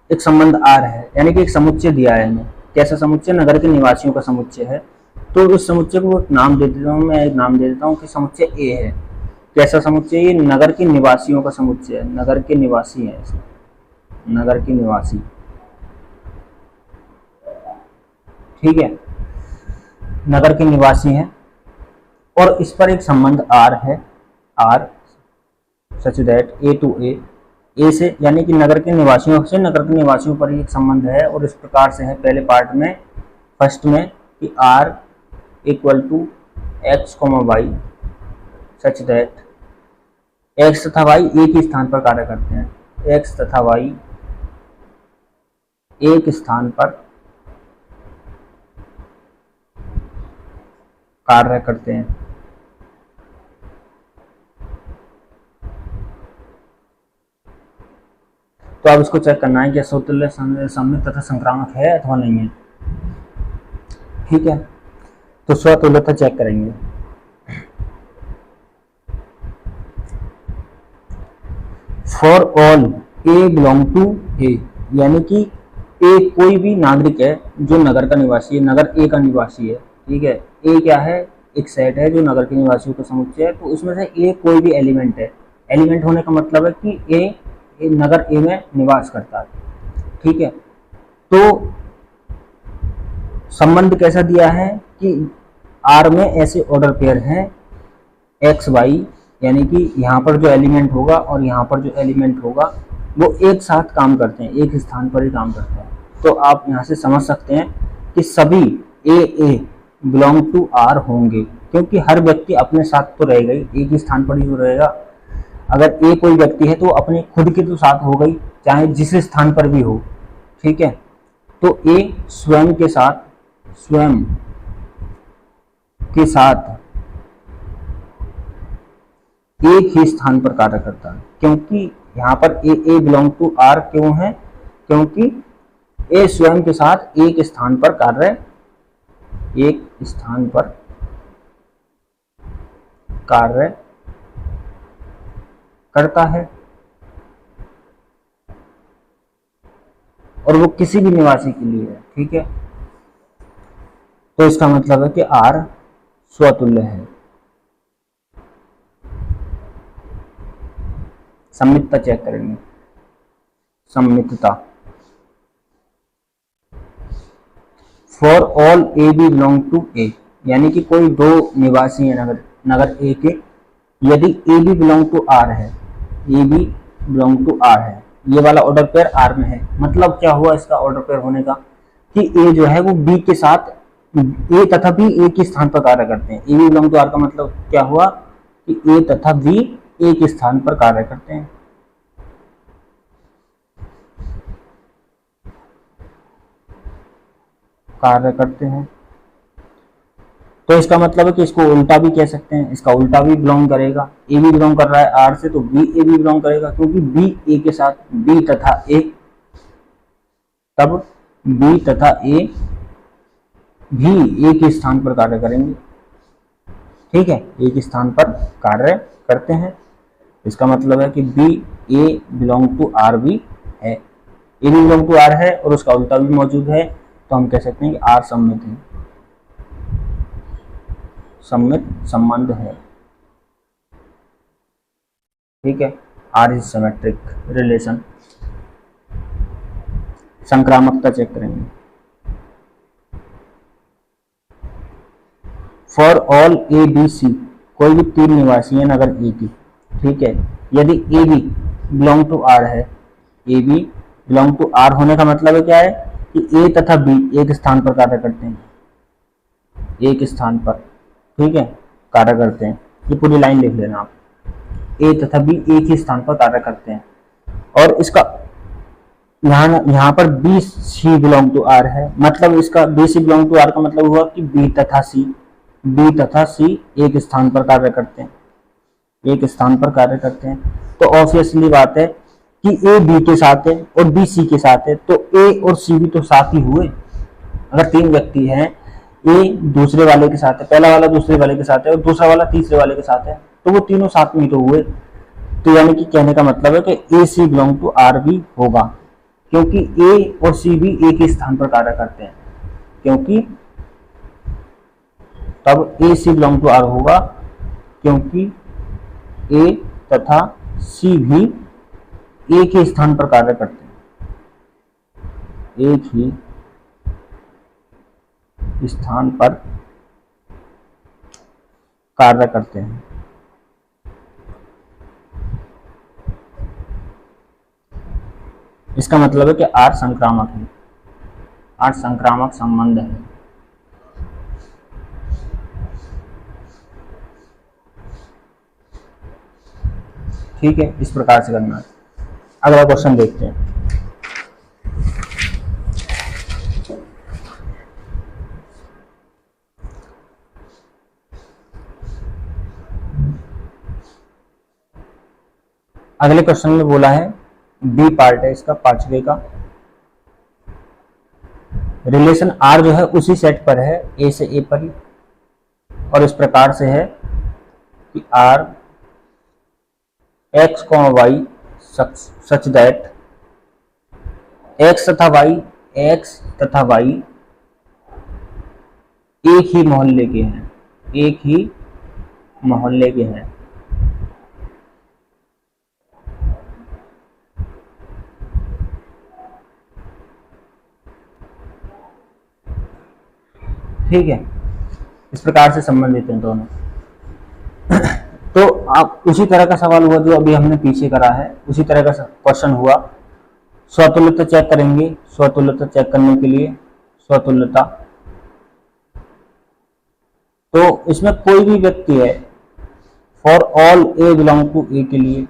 एक संबंध आर है, यानी कि एक समुच्चय दिया है हमें। कैसा समुच्चय, नगर के निवासियों का समुच्चय है। तो उस समुच्चय को एक नाम दे देता हूँ, मैं एक नाम दे देता हूँ कि समुच्चय ए है। कैसा समुच्चय, ये नगर के निवासियों का समुच्चय है, नगर के निवासी है, नगर के निवासी, ठीक है, नगर के निवासी हैं, और इस पर एक संबंध आर है, R such that A to A से, यानी कि नगर के निवासियों से नगर के निवासियों पर एक संबंध है। और इस प्रकार से है पहले पार्ट में, फर्स्ट में, कि R equal to x comma Y such that X तथा वाई एक ही स्थान पर कार्य करते हैं, एक्स तथा वाई एक स्थान पर कार्य करते हैं। तो अब इसको चेक करना है कि स्वतुल्य सममित तथा संक्रामक है अथवा नहीं है, ठीक है। तो स्वतुल्यता चेक करेंगे। For all A belong to A, यानी कि ए कोई भी नागरिक है जो नगर का निवासी है, नगर ए का निवासी है, ठीक है। ए क्या है, एक सेट है जो नगर के निवासियों का समुच्चय है, तो उसमें से ए कोई भी एलिमेंट है। एलिमेंट होने का मतलब है कि ए नगर ए में निवास करता है, ठीक है। तो संबंध कैसा दिया है कि आर में ऐसे ऑर्डर पेयर हैं एक्स वाई, यानी कि यहाँ पर जो एलिमेंट होगा और यहाँ पर जो एलिमेंट होगा वो एक साथ काम करते हैं, एक स्थान पर ही काम करते हैं। तो आप यहाँ से समझ सकते हैं कि सभी ए बिलोंग टू आर होंगे, क्योंकि हर व्यक्ति अपने साथ तो रहेगा ही, एक ही स्थान पर ही तो रहेगा। अगर ए कोई व्यक्ति है तो अपने खुद के तो साथ हो गई, चाहे जिस स्थान पर भी हो, ठीक है। तो ए स्वयं के साथ एक ही स्थान पर कार्य करता है, क्योंकि यहाँ पर ए बिलोंग टू आर क्यों है, क्योंकि ए स्वयं के साथ एक स्थान पर कार्य करता है, और वो किसी भी निवासी के लिए है, ठीक है। तो इसका मतलब है कि आर स्वतुल्य है। सम्मितता चेक करेंगे। सम्मितता for all A B belong to A, यानी कि कोई दो निवासी है नगर ए के, यदि A B belong to R है, A B belong to R है, ये वाला ऑर्डर पेयर आर में है। मतलब क्या हुआ इसका ऑर्डर पेयर होने का, कि ए जो है वो बी के साथ, ए तथा बी एक ही स्थान पर कार्य करते हैं। A B belong to R का मतलब क्या हुआ कि ए तथा बी एक स्थान पर कार्य करते हैं। तो इसका मतलब है कि इसको उल्टा भी कह सकते हैं, इसका उल्टा भी बिलोंग करेगा। ए भी बिलोंग कर रहा है आर से, तो बी ए भी बिलोंग करेगा, क्योंकि बी ए के साथ, बी तथा ए, तब बी तथा ए भी एक ही स्थान पर कार्य करेंगे, ठीक है, एक ही स्थान पर कार्य करते हैं। इसका मतलब है कि B A belong to R भी है, ए भी बिलोंग टू आर है और उसका उल्टा भी मौजूद है, तो हम कह सकते हैं कि आर सम्मित है, सम्मित संबंध है, ठीक है। R is symmetric relation. संक्रामकता चेक करेंगे। For all A B C, कोई भी 3 निवासी हैं नगर ए की, ठीक है, यदि A B belong to R है, A B belong to R होने का मतलब क्या है कि ए तथा बी एक स्थान पर कार्य करते हैं, एक स्थान पर, ठीक है, कार्य करते हैं। ये पूरी लाइन लिख लेना आप, ए तथा बी एक ही स्थान पर कार्य करते हैं। और इसका यहाँ पर B C belong to R है, मतलब इसका B C belong to R का मतलब हुआ कि बी तथा सी एक स्थान पर कार्य करते हैं, एक स्थान पर कार्य करते हैं। तो ऑब्वियसली बात है कि ए बी के साथ है और बी सी के साथ है, तो ए और सी भी तो साथ ही हुए। अगर 3 व्यक्ति हैं, ए दूसरे वाले के साथ है, पहला वाला दूसरे वाले के साथ है और दूसरा वाला तीसरे वाले के साथ है, तो वो तीनों साथ में तो हुए। तो यानी कि कहने का मतलब है कि A C belong to R भी होगा, क्योंकि ए और सी भी एक ही स्थान पर कार्य करते हैं, क्योंकि तब ए सी बिलोंग टू आर होगा, क्योंकि ए तथा सी भी एक ही स्थान पर कार्य करते हैं, एक ही स्थान पर कार्य करते हैं। इसका मतलब है कि आर संक्रामक है, आर संक्रामक संबंध है। ठीक है, इस प्रकार से करना है। अगला क्वेश्चन देखते हैं। अगले क्वेश्चन में बोला है, बी पार्ट है इसका, 5वें का, रिलेशन आर जो है उसी सेट पर है, ए से ए पर ही, और इस प्रकार से है कि R x comma Y such that X तथा वाई एक ही मोहल्ले के हैं, एक ही मोहल्ले के हैं। ठीक है, इस प्रकार से संबंधित हैं दोनों। तो आप उसी तरह का सवाल हुआ जो अभी हमने पीछे करा है, उसी तरह का क्वेश्चन हुआ। स्वतुल्यता चेक करेंगे। स्वतुल्यता चेक करने के लिए स्वतुल्यता, तो इसमें कोई भी व्यक्ति है, for all A belong to A के लिए,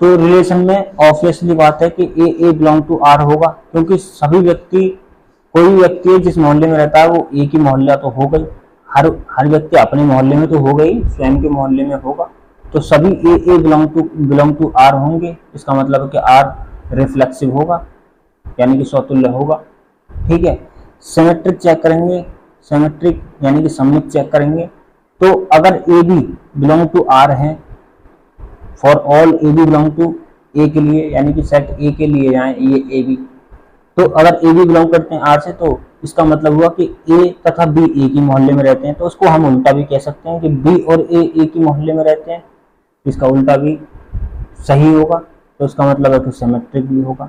तो रिलेशन में ऑब्वियसली बात है कि ए बिलोंग टू आर होगा, क्योंकि सभी व्यक्ति, कोई व्यक्ति जिस मोहल्ले में रहता है वो एक ही मोहल्ला तो हो गई, हर व्यक्ति अपने मोहल्ले में तो हो गई, स्वयं के मोहल्ले में होगा, तो सभी ए बिलोंग टू आर होंगे। इसका मतलब है कि आर रिफ्लेक्सिव होगा, यानी कि स्वतुल्य होगा। ठीक है, सिमेट्रिक चेक करेंगे, सिमेट्रिक यानी कि सममित चेक करेंगे। तो अगर A B belong to R है, for all A B belong to A के लिए, यानी कि सेट ए के लिए जाए ये ए बी, तो अगर ए बी बिलोंग करते हैं आर से, तो इसका मतलब हुआ कि ए तथा बी एक ही मोहल्ले में रहते हैं, तो उसको हम उल्टा भी कह सकते हैं कि बी और ए एक ही मोहल्ले में रहते हैं, इसका उल्टा भी सही होगा, तो इसका मतलब है कि सिमेट्रिक भी होगा।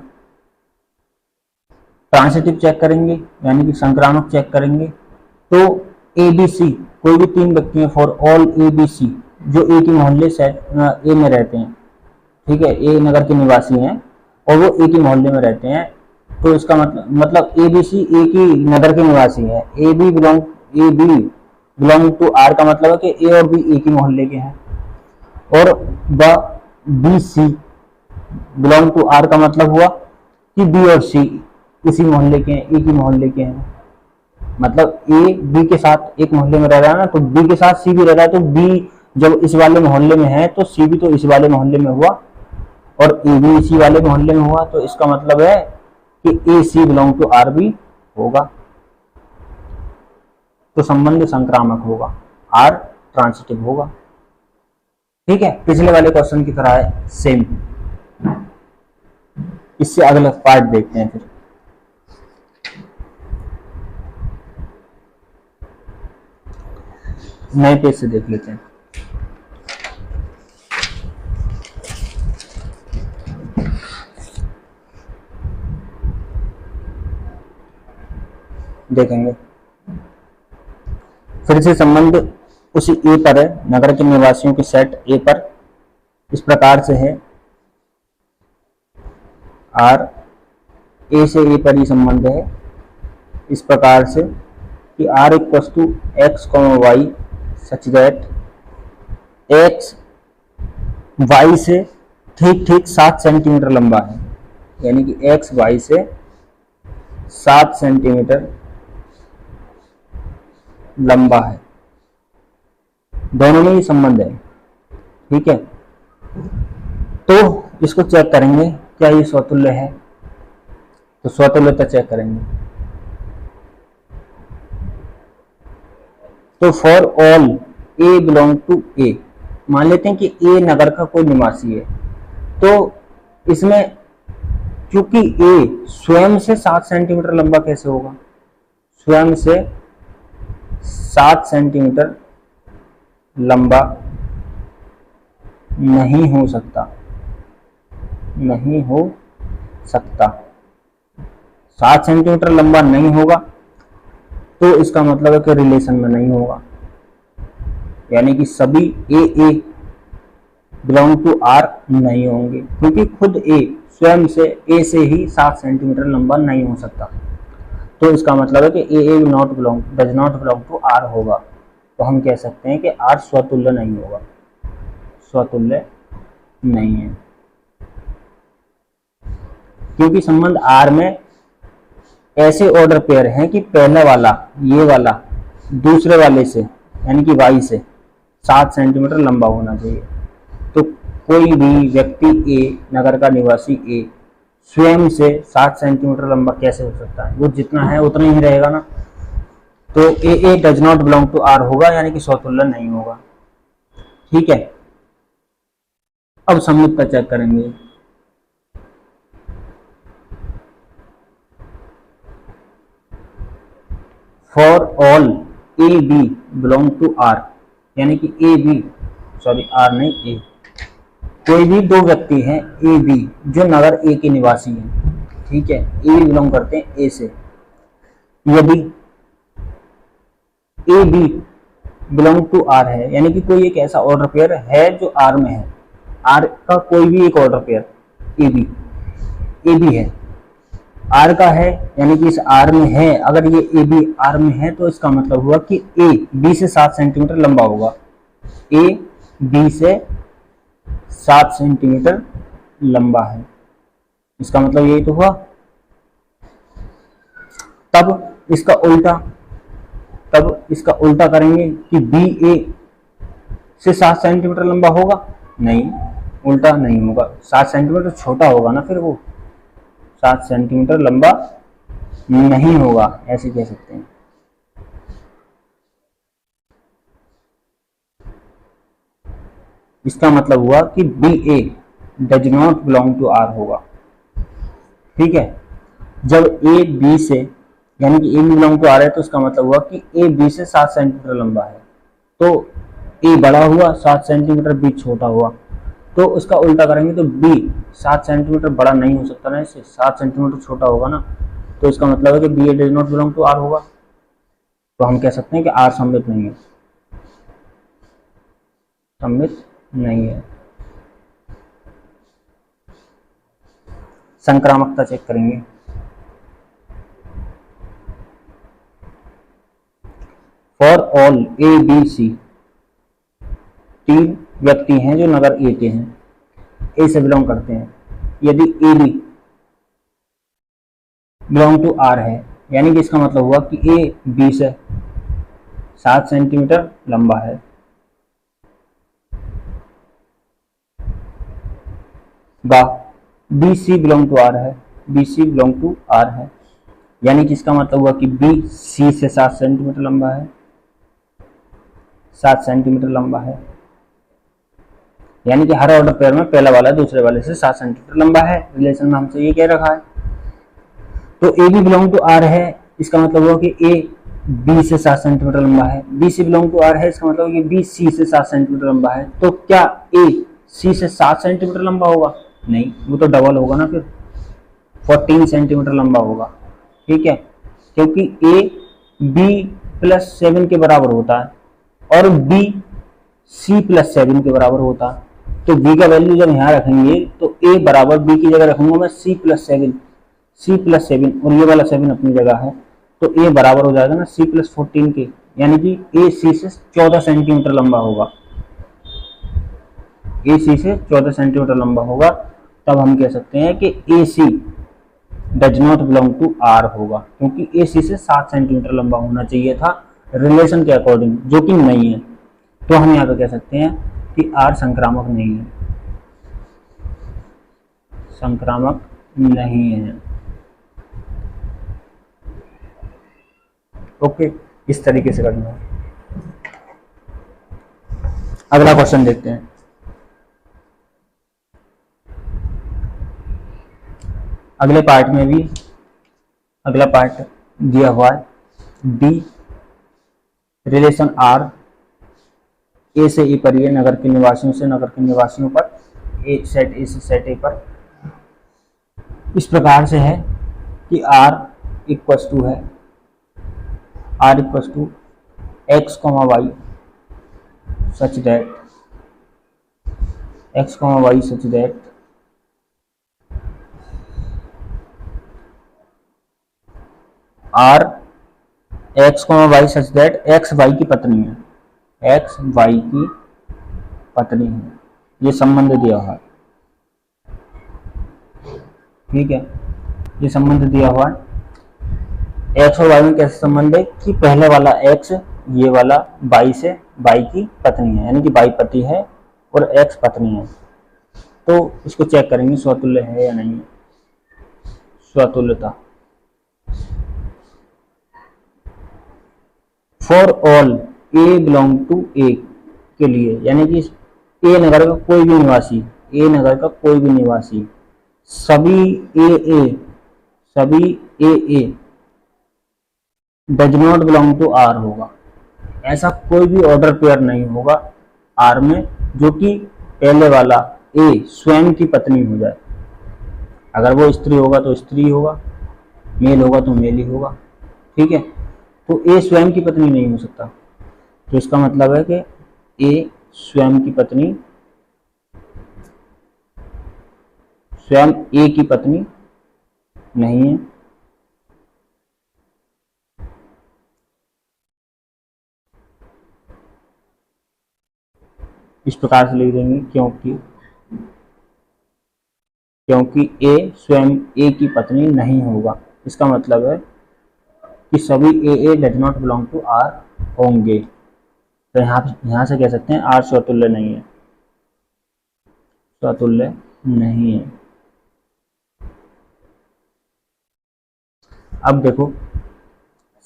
ट्रांसिटिव चेक करेंगे, यानी कि संक्रामक चेक करेंगे। तो ए बी सी, कोई भी 3 व्यक्ति हैं, for all A B C, जो एक ही मोहल्ले सेट ए में रहते हैं, ठीक है, ए नगर के निवासी हैं और वो एक ही मोहल्ले में रहते हैं, तो इसका मतलब ए बी सी एक ही नगर के निवासी है। A B belong to R का मतलब है कि ए और बी एक ही मोहल्ले के हैं, और B C belong to R का मतलब हुआ कि बी और सी इसी मोहल्ले के हैं, एक ही मोहल्ले के हैं। मतलब ए बी के साथ एक मोहल्ले में रह रहा है ना, तो बी के साथ सी भी रह रहा है, तो बी जब इस वाले मोहल्ले में है तो सी भी तो इस वाले मोहल्ले में हुआ, और ए भी इसी वाले मोहल्ले में हुआ, तो इसका मतलब है कि A C belong to R भी होगा, तो संबंध संक्रामक होगा, आर ट्रांसिटिव होगा। ठीक है, पिछले वाले क्वेश्चन की तरह है, सेम। इससे अगला पार्ट देखते हैं, फिर नए पेज से देख लेते हैं। देखेंगे। फिर से संबंध उसी ए पर है, नगर के निवासियों के सेट ए पर इस प्रकार से है, आर ए से ए पर ही संबंध है इस प्रकार से कि R equals to x comma Y such that x y से ठीक ठीक 7 सेंटीमीटर लंबा है, यानी कि एक्स वाई से 7 सेंटीमीटर लंबा है, दोनों में ही संबंध है। ठीक है, तो इसको चेक करेंगे क्या ये स्वतुल्य है, तो स्वतुल्यता चेक करेंगे। तो for all A belong to A, मान लेते हैं कि ए नगर का कोई निवासी है, तो इसमें चूंकि ए स्वयं से 7 सेंटीमीटर लंबा कैसे होगा, स्वयं से 7 सेंटीमीटर लंबा नहीं हो सकता, नहीं हो सकता। 7 सेंटीमीटर लंबा नहीं होगा तो इसका मतलब है कि रिलेशन में नहीं होगा, यानी कि सभी ए बिलोंग टू आर नहीं होंगे, क्योंकि खुद ए स्वयं से ए से ही 7 सेंटीमीटर लंबा नहीं हो सकता। तो इसका मतलब है कि A does not belong to R होगा। तो हम कह सकते हैं कि आर स्वतुल्य नहीं होगा, स्वतुल्य नहीं है, क्योंकि संबंध आर में ऐसे ऑर्डर पेयर हैं कि पहला वाला ये वाला दूसरे वाले से यानी कि वाई से 7 सेंटीमीटर लंबा होना चाहिए। तो कोई भी व्यक्ति ए नगर का निवासी ए स्वयं से 7 सेंटीमीटर लंबा कैसे हो सकता है, वो जितना है उतना ही रहेगा ना। तो A does not belong to R होगा, यानी कि स्वतुल्य नहीं होगा। ठीक है, अब सममितता चेक करेंगे। For all A B belong to R, यानी कि ए बी आर नहीं ए, कोई भी दो व्यक्ति हैं ए बी जो नगर ए के निवासी हैं, ठीक है, ए बिलोंग करते हैं ए से। यदि A B belong to R है, यानी कि कोई एक ऐसा ऑर्डर पेयर है जो आर में है, आर का कोई भी एक ऑर्डर पेयर ए बी है, आर का है, यानी कि इस आर में है। अगर ये ए बी आर में है तो इसका मतलब हुआ कि ए बी से 7 सेंटीमीटर लंबा होगा, ए बी से 7 सेंटीमीटर लंबा है, इसका मतलब यही तो हुआ। तब इसका उल्टा करेंगे कि बी ए से 7 सेंटीमीटर लंबा होगा, नहीं, उल्टा नहीं होगा, 7 सेंटीमीटर छोटा होगा ना, फिर वो 7 सेंटीमीटर लंबा नहीं होगा, ऐसे कह सकते हैं। इसका मतलब हुआ कि B A does not belong to R होगा। ठीक है, जब ए बी से यानी कि A B belong to R है तो इसका मतलब हुआ कि ए बी से 7 सेंटीमीटर लंबा है, तो ए बड़ा हुआ, 7 सेंटीमीटर बी छोटा हुआ। तो उसका उल्टा करेंगे तो बी 7 सेंटीमीटर बड़ा नहीं हो सकता ना, इससे 7 सेंटीमीटर छोटा होगा ना, तो इसका मतलब है कि B A does not belong to R होगा। तो हम कह सकते हैं कि आर सममित नहीं है, सममित नहीं है। संक्रामकता चेक करेंगे। For all A B c, 3 व्यक्ति हैं जो नगर ए के हैं, ए से बिलोंग करते हैं। यदि A B belong to R है, यानी कि इसका मतलब हुआ कि ए बी से 7 सेंटीमीटर लंबा है, B C belong to R है, B C belong to R है, यानी कि इसका मतलब हुआ कि बी सी से 7 सेंटीमीटर लंबा है, 7 सेंटीमीटर लंबा है, यानी कि हर ऑर्डर पेयर में पहला वाला दूसरे वाले से 7 सेंटीमीटर लंबा है। रिलेशन में हमसे ये कह रखा है। तो A B belong to R है, इसका मतलब हुआ कि ए बी से 7 सेंटीमीटर लंबा है, B C belong to R है, इसका मतलब कि बी सी से 7 सेंटीमीटर लंबा है। तो क्या ए सी से 7 सेंटीमीटर लंबा होगा? नहीं, वो तो डबल होगा ना, फिर 14 सेंटीमीटर लंबा होगा। ठीक है, क्योंकि ए बी प्लस 7 के बराबर होता है और बी सी प्लस 7 के बराबर होता है। तो बी का वैल्यू जब यहाँ रखेंगे तो ए बराबर बी की जगह रखूंगा मैं सी प्लस 7 और ये वाला 7 अपनी जगह है, तो ए बराबर हो जाएगा ना सी प्लस 14 के, यानी कि ए सी से 14 सेंटीमीटर लंबा होगा। ए सी से 14 सेंटीमीटर लंबा होगा, तब हम कह सकते हैं कि A C does not belong to R होगा, क्योंकि ए सी से 7 सेंटीमीटर लंबा होना चाहिए था रिलेशन के अकॉर्डिंग, जो कि नहीं है। तो हम यहाँ पे कह सकते हैं कि आर संक्रामक नहीं है, संक्रामक नहीं है। ओके, इस तरीके से करना है। अगला क्वेश्चन देखते हैं। अगले पार्ट में भी अगला पार्ट दिया हुआ है डी रिलेशन आर ए से ई पर, ये नगर के निवासियों से नगर के निवासियों पर, ए सेट ए से सेट ए पर इस प्रकार से है कि आर इक्वल्स टू है R equals to x comma Y such that x comma Y such that R x comma Y such that x y की पत्नी है, एक्स वाई की पत्नी है, ये संबंध दिया हुआ है। ठीक है, ये संबंध दिया हुआ है। एक्स और वाई में कैसे संबंध है कि पहले वाला एक्स ये वाला वाई से वाई की पत्नी है, यानी कि वाई पति है और एक्स पत्नी है। तो इसको चेक करेंगे स्वतुल्य है या नहीं। स्वतुल्यता for all A belong to A के लिए, यानी कि ए नगर का कोई भी निवासी, ए नगर का कोई भी निवासी सभी A does not belong to R होगा। ऐसा कोई भी ऑर्डर पेयर नहीं होगा आर में जो कि पहले वाला ए स्वयं की पत्नी हो जाए। अगर वो स्त्री होगा तो स्त्री होगा, मेल होगा तो मेल ही होगा। ठीक है, तो ए स्वयं की पत्नी नहीं हो सकता। तो इसका मतलब है कि ए स्वयं की पत्नी, स्वयं ए की पत्नी नहीं है। इस प्रकार से लिख देंगे क्योंकि ए स्वयं ए की पत्नी नहीं होगा। इसका मतलब है कि सभी A does not belong to R होंगे। तो यहाँ से कह सकते हैं आर स्वतुल्य नहीं है, स्वतुल्य नहीं है। अब देखो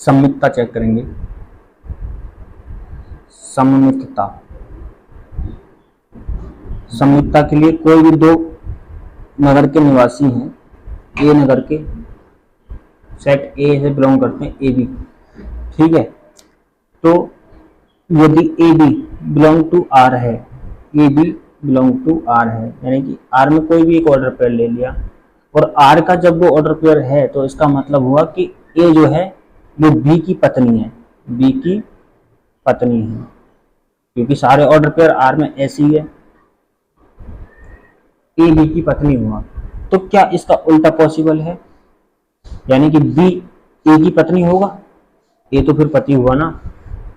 सम्मितता चेक करेंगे। सम्मितता के लिए कोई भी दो नगर के निवासी हैं, ए नगर के सेट ए से बिलोंग करते हैं ए बी। ठीक है, तो यदि A B belong to R है, A B belong to R है, यानी कि आर में कोई भी एक ऑर्डर पेयर ले लिया और आर का जब वो ऑर्डर पेयर है तो इसका मतलब हुआ कि ए जो है वो बी की पत्नी है, बी की पत्नी है, क्योंकि सारे ऑर्डर पेयर आर में ऐसी है। ए बी की पत्नी हुआ, तो क्या इसका उल्टा पॉसिबल है, यानी कि बी ए की पत्नी होगा? ए तो फिर पति हुआ ना,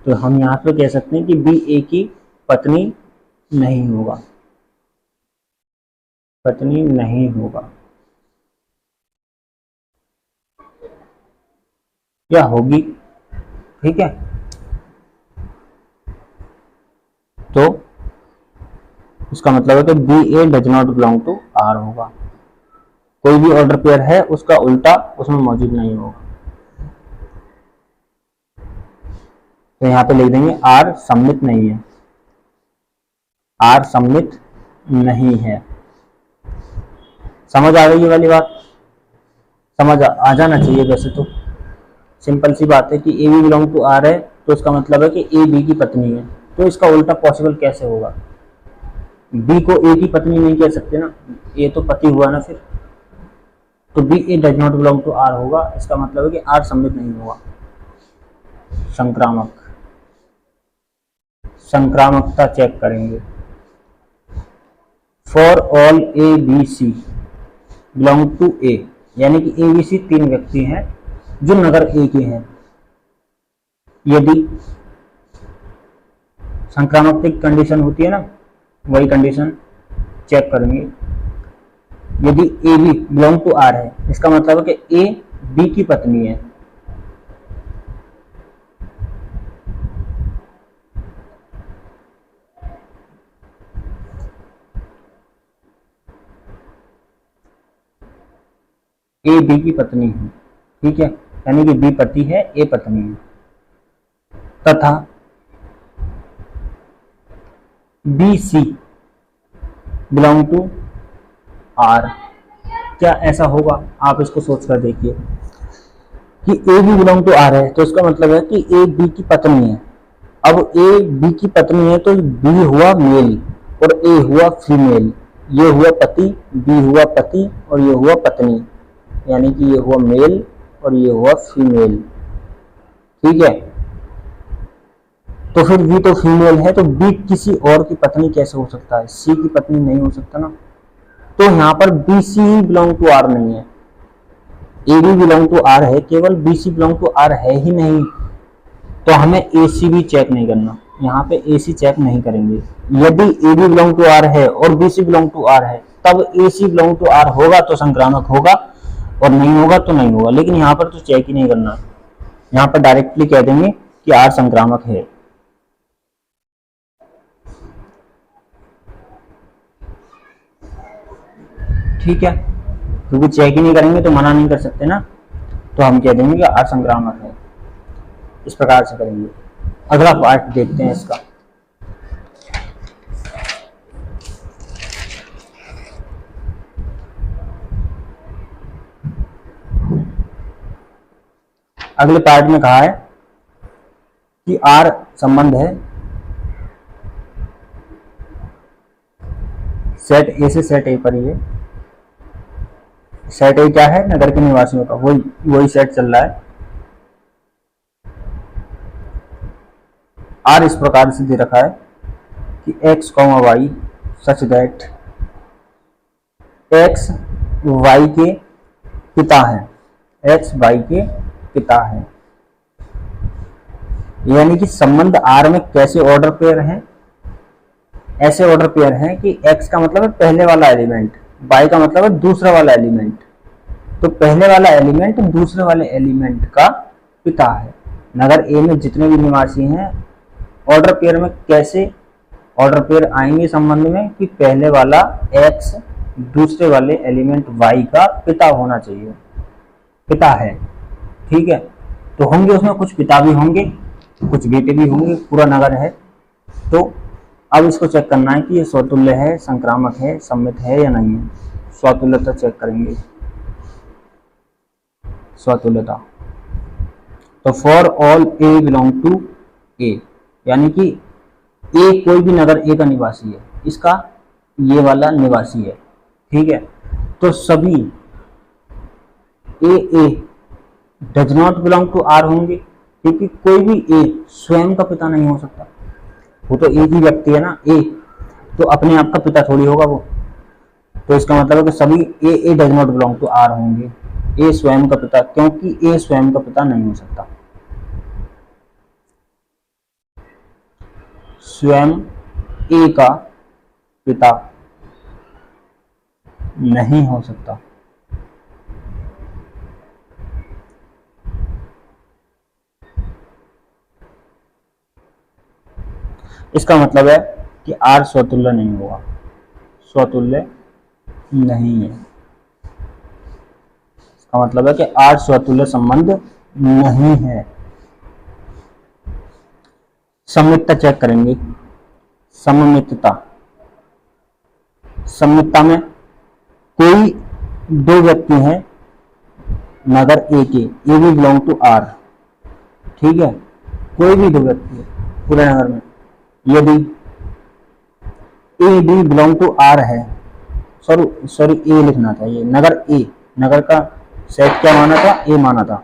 तो हम यहाँ पे कह सकते हैं कि बी ए की पत्नी नहीं होगा, पत्नी नहीं होगा। या होगी। ठीक है, तो इसका मतलब है कि B A does not belong to R होगा। कोई भी ऑर्डर पेयर है उसका उल्टा उसमें मौजूद नहीं होगा। तो यहाँ पे लिख देंगे आर सम्मित नहीं है, आर सम्मित नहीं है। समझ आ गई ये वाली बात? समझ आ जाना चाहिए। वैसे तो सिंपल सी बात है कि A B belong to R है, तो इसका मतलब है कि ए बी की पत्नी है। तो इसका उल्टा पॉसिबल कैसे होगा? बी को ए की पत्नी नहीं कह सकते ना, ए तो पति हुआ ना फिर। तो B A does not belong to R होगा, इसका मतलब है कि आर सम्मित नहीं होगा। संक्रामकता चेक करेंगे। For all A B C belong to A, यानी कि ए बी सी 3 व्यक्ति हैं जो नगर ए के हैं। यदि संक्रामकता की कंडीशन होती है ना, वही कंडीशन चेक करेंगे। यदि A B belong to R है, इसका मतलब है कि ए बी की पत्नी है। ए बी की पत्नी है, ठीक है, यानी कि बी पति है, ए पत्नी है। तथा b C belong to R. क्या ऐसा होगा? आप इसको सोच कर देखिए कि A B belong to R है, तो इसका मतलब है कि ए बी की पत्नी है। अब ए बी की पत्नी है तो बी हुआ मेल और ए हुआ फीमेल। ये हुआ पति, बी हुआ पति और ये हुआ पत्नी, यानी कि ये हुआ मेल और ये हुआ फीमेल, ठीक है। तो फिर बी तो फीमेल है, तो बी किसी और की पत्नी कैसे हो सकता है? सी की पत्नी नहीं हो सकता ना। तो यहाँ पर बी सी ही बिलोंग टू आर नहीं है, A B belong to R है, केवल b C belong to R है ही नहीं। तो हमें ए सी भी चेक नहीं करना, यहाँ पे ए सी चेक नहीं करेंगे। यदि A B belong to R है और B C belong to R है, तब ए सी बिलोंग टू आर होगा तो संक्रामक होगा और नहीं होगा तो नहीं होगा। लेकिन यहाँ पर तो चेक ही नहीं करना, यहाँ पर डायरेक्टली कह देंगे कि आर संक्रामक है। ठीक है, क्योंकि चेक ही नहीं करेंगे तो मना नहीं कर सकते ना, तो हम कह देंगे कि आर संक्रामक है। इस प्रकार से करेंगे। अगला पार्ट देखते हैं इसका। अगले पार्ट में कहा है कि आर संबंध है सेट ए से सेट ए पर ही है। सेट ए क्या है? नगर के निवासियों का, वही सेट चल रहा है। आर इस प्रकार से दे रखा है कि x, y such that x y के पिता है, x y के पिता है। यानी कि संबंध आर में कैसे ऑर्डर पेयर हैं? ऐसे ऑर्डर पेयर हैं कि x का मतलब है पहले वाला एलिमेंट, y का मतलब है दूसरा वाला एलिमेंट। तो पहले वाला एलिमेंट दूसरे वाले एलिमेंट का पिता है। नगर ए में जितने भी निवासी हैं, ऑर्डर पेयर में कैसे ऑर्डर पेयर आएंगे संबंध में कि पहले वाला x दूसरे वाले एलिमेंट y का पिता होना चाहिए, पिता है, ठीक है। तो होंगे उसमें कुछ पिता भी होंगे, कुछ बेटे भी होंगे, पूरा नगर है। तो अब इसको चेक करना है कि ये स्वतुल्य है, संक्रामक है, सम्मित है या नहीं है। स्वतुल्यता चेक करेंगे, स्वतुल्यता। तो for all A belong to A, यानी कि ए कोई भी नगर ए का निवासी है, इसका ये वाला निवासी है, ठीक है। तो सभी A does not belong to R होंगे, क्योंकि कोई भी ए स्वयं का पिता नहीं हो सकता। वो तो एक ही व्यक्ति है ना, ए, तो अपने आप का पिता थोड़ी होगा वो। तो इसका मतलब है कि सभी A does not belong to R होंगे, ए स्वयं का पिता, क्योंकि ए स्वयं का पिता नहीं हो सकता। स्वयं ए का पिता नहीं हो सकता। इसका मतलब है कि आर स्वतुल्य नहीं होगा, स्वतुल्य नहीं है। इसका मतलब है कि आर स्वतुल्य संबंध नहीं है। सम्मितता चेक करेंगे, सम्मितता। सम्मितता में कोई दो व्यक्ति हैं नगर ए के, a B belong to R, ठीक है। कोई भी दो व्यक्ति है पूरे नगर में। यदि A B belong to R है, सॉरी ए लिखना था, ये नगर ए, नगर का सेट क्या माना था? ए माना था।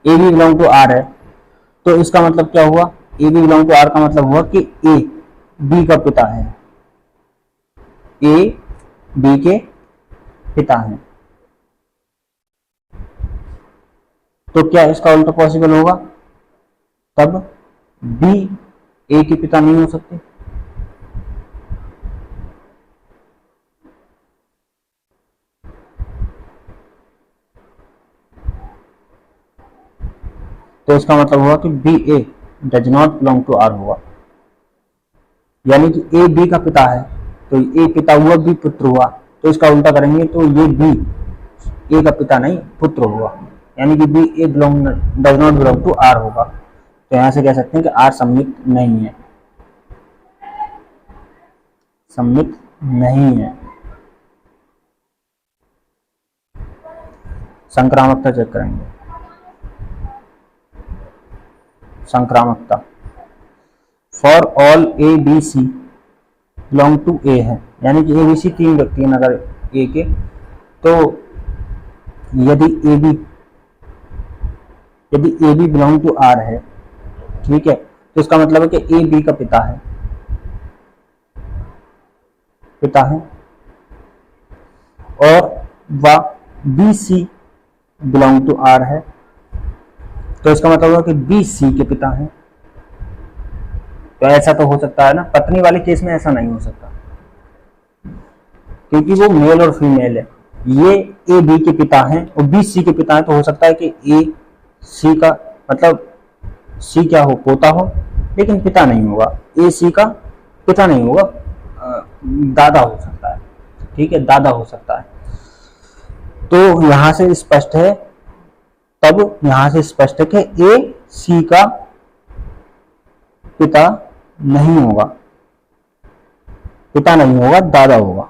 A B belong to R है, तो इसका मतलब क्या हुआ, A B belong to R का मतलब हुआ कि ए बी का पिता है, ए बी के पिता है। तो क्या इसका उल्टा पॉसिबल होगा, तब बी ए के पिता नहीं हो सकते। तो इसका मतलब हुआ कि B A does not belong to R होगा, यानी कि ए बी का पिता है, तो ए पिता हुआ, बी पुत्र हुआ, तो इसका उल्टा करेंगे तो ये बी ए का पिता नहीं पुत्र हुआ, यानी कि B A belong does not belong to R होगा। तो यहां से कह सकते हैं कि आर सम्मित नहीं है, सम्मित नहीं है। संक्रामकता चेक करेंगे, संक्रामकता for all A B C belong to A है, यानी कि ए बी सी तीन व्यक्ति हैं अगर ए के, तो यदि A B belong to R है, ठीक है, तो इसका मतलब है कि ए बी का पिता है, और वह b C belong to R है, तो इसका मतलब है कि बी सी के पिता है। तो ऐसा तो हो सकता है ना, पत्नी वाले केस में ऐसा नहीं हो सकता, क्योंकि वो मेल और फीमेल है, ये ए बी के पिता हैं और बी सी के पिता हैं, तो हो सकता है कि ए सी का मतलब सी क्या हो, पोता हो, लेकिन पिता नहीं होगा, ए सी का पिता नहीं होगा, दादा हो सकता है, ठीक है, दादा हो सकता है। तो यहां से स्पष्ट है, तब यहां से स्पष्ट है कि ए सी का पिता नहीं होगा, दादा होगा,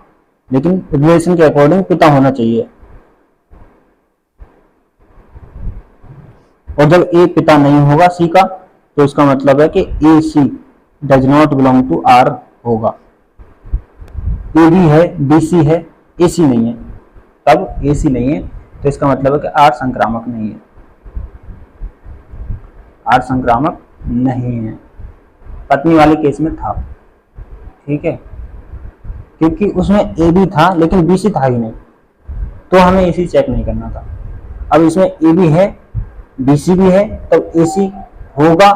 लेकिन रिलेशन के अकॉर्डिंग पिता होना चाहिए। और जब ए पिता नहीं होगा सी का, तो इसका मतलब है कि A C does not belong to R होगा। ए बी है, बी सी है, ए सी नहीं है, तब ए सी नहीं है, तो इसका मतलब है कि आर संक्रामक नहीं है, आर संक्रामक नहीं है। पत्नी वाले केस में था, ठीक है, क्योंकि उसमें ए बी था लेकिन बी सी था ही नहीं, तो हमें ए सी चेक नहीं करना था। अब इसमें ए बी है, बी सी भी है, तब ए सी होगा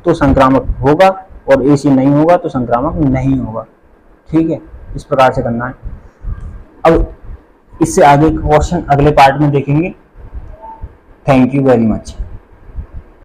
तो संक्रामक होगा, और ए सी नहीं होगा तो संक्रामक नहीं होगा, ठीक है, इस प्रकार से करना है। अब इससे आगे क्वेश्चन अगले पार्ट में देखेंगे। Thank you very much.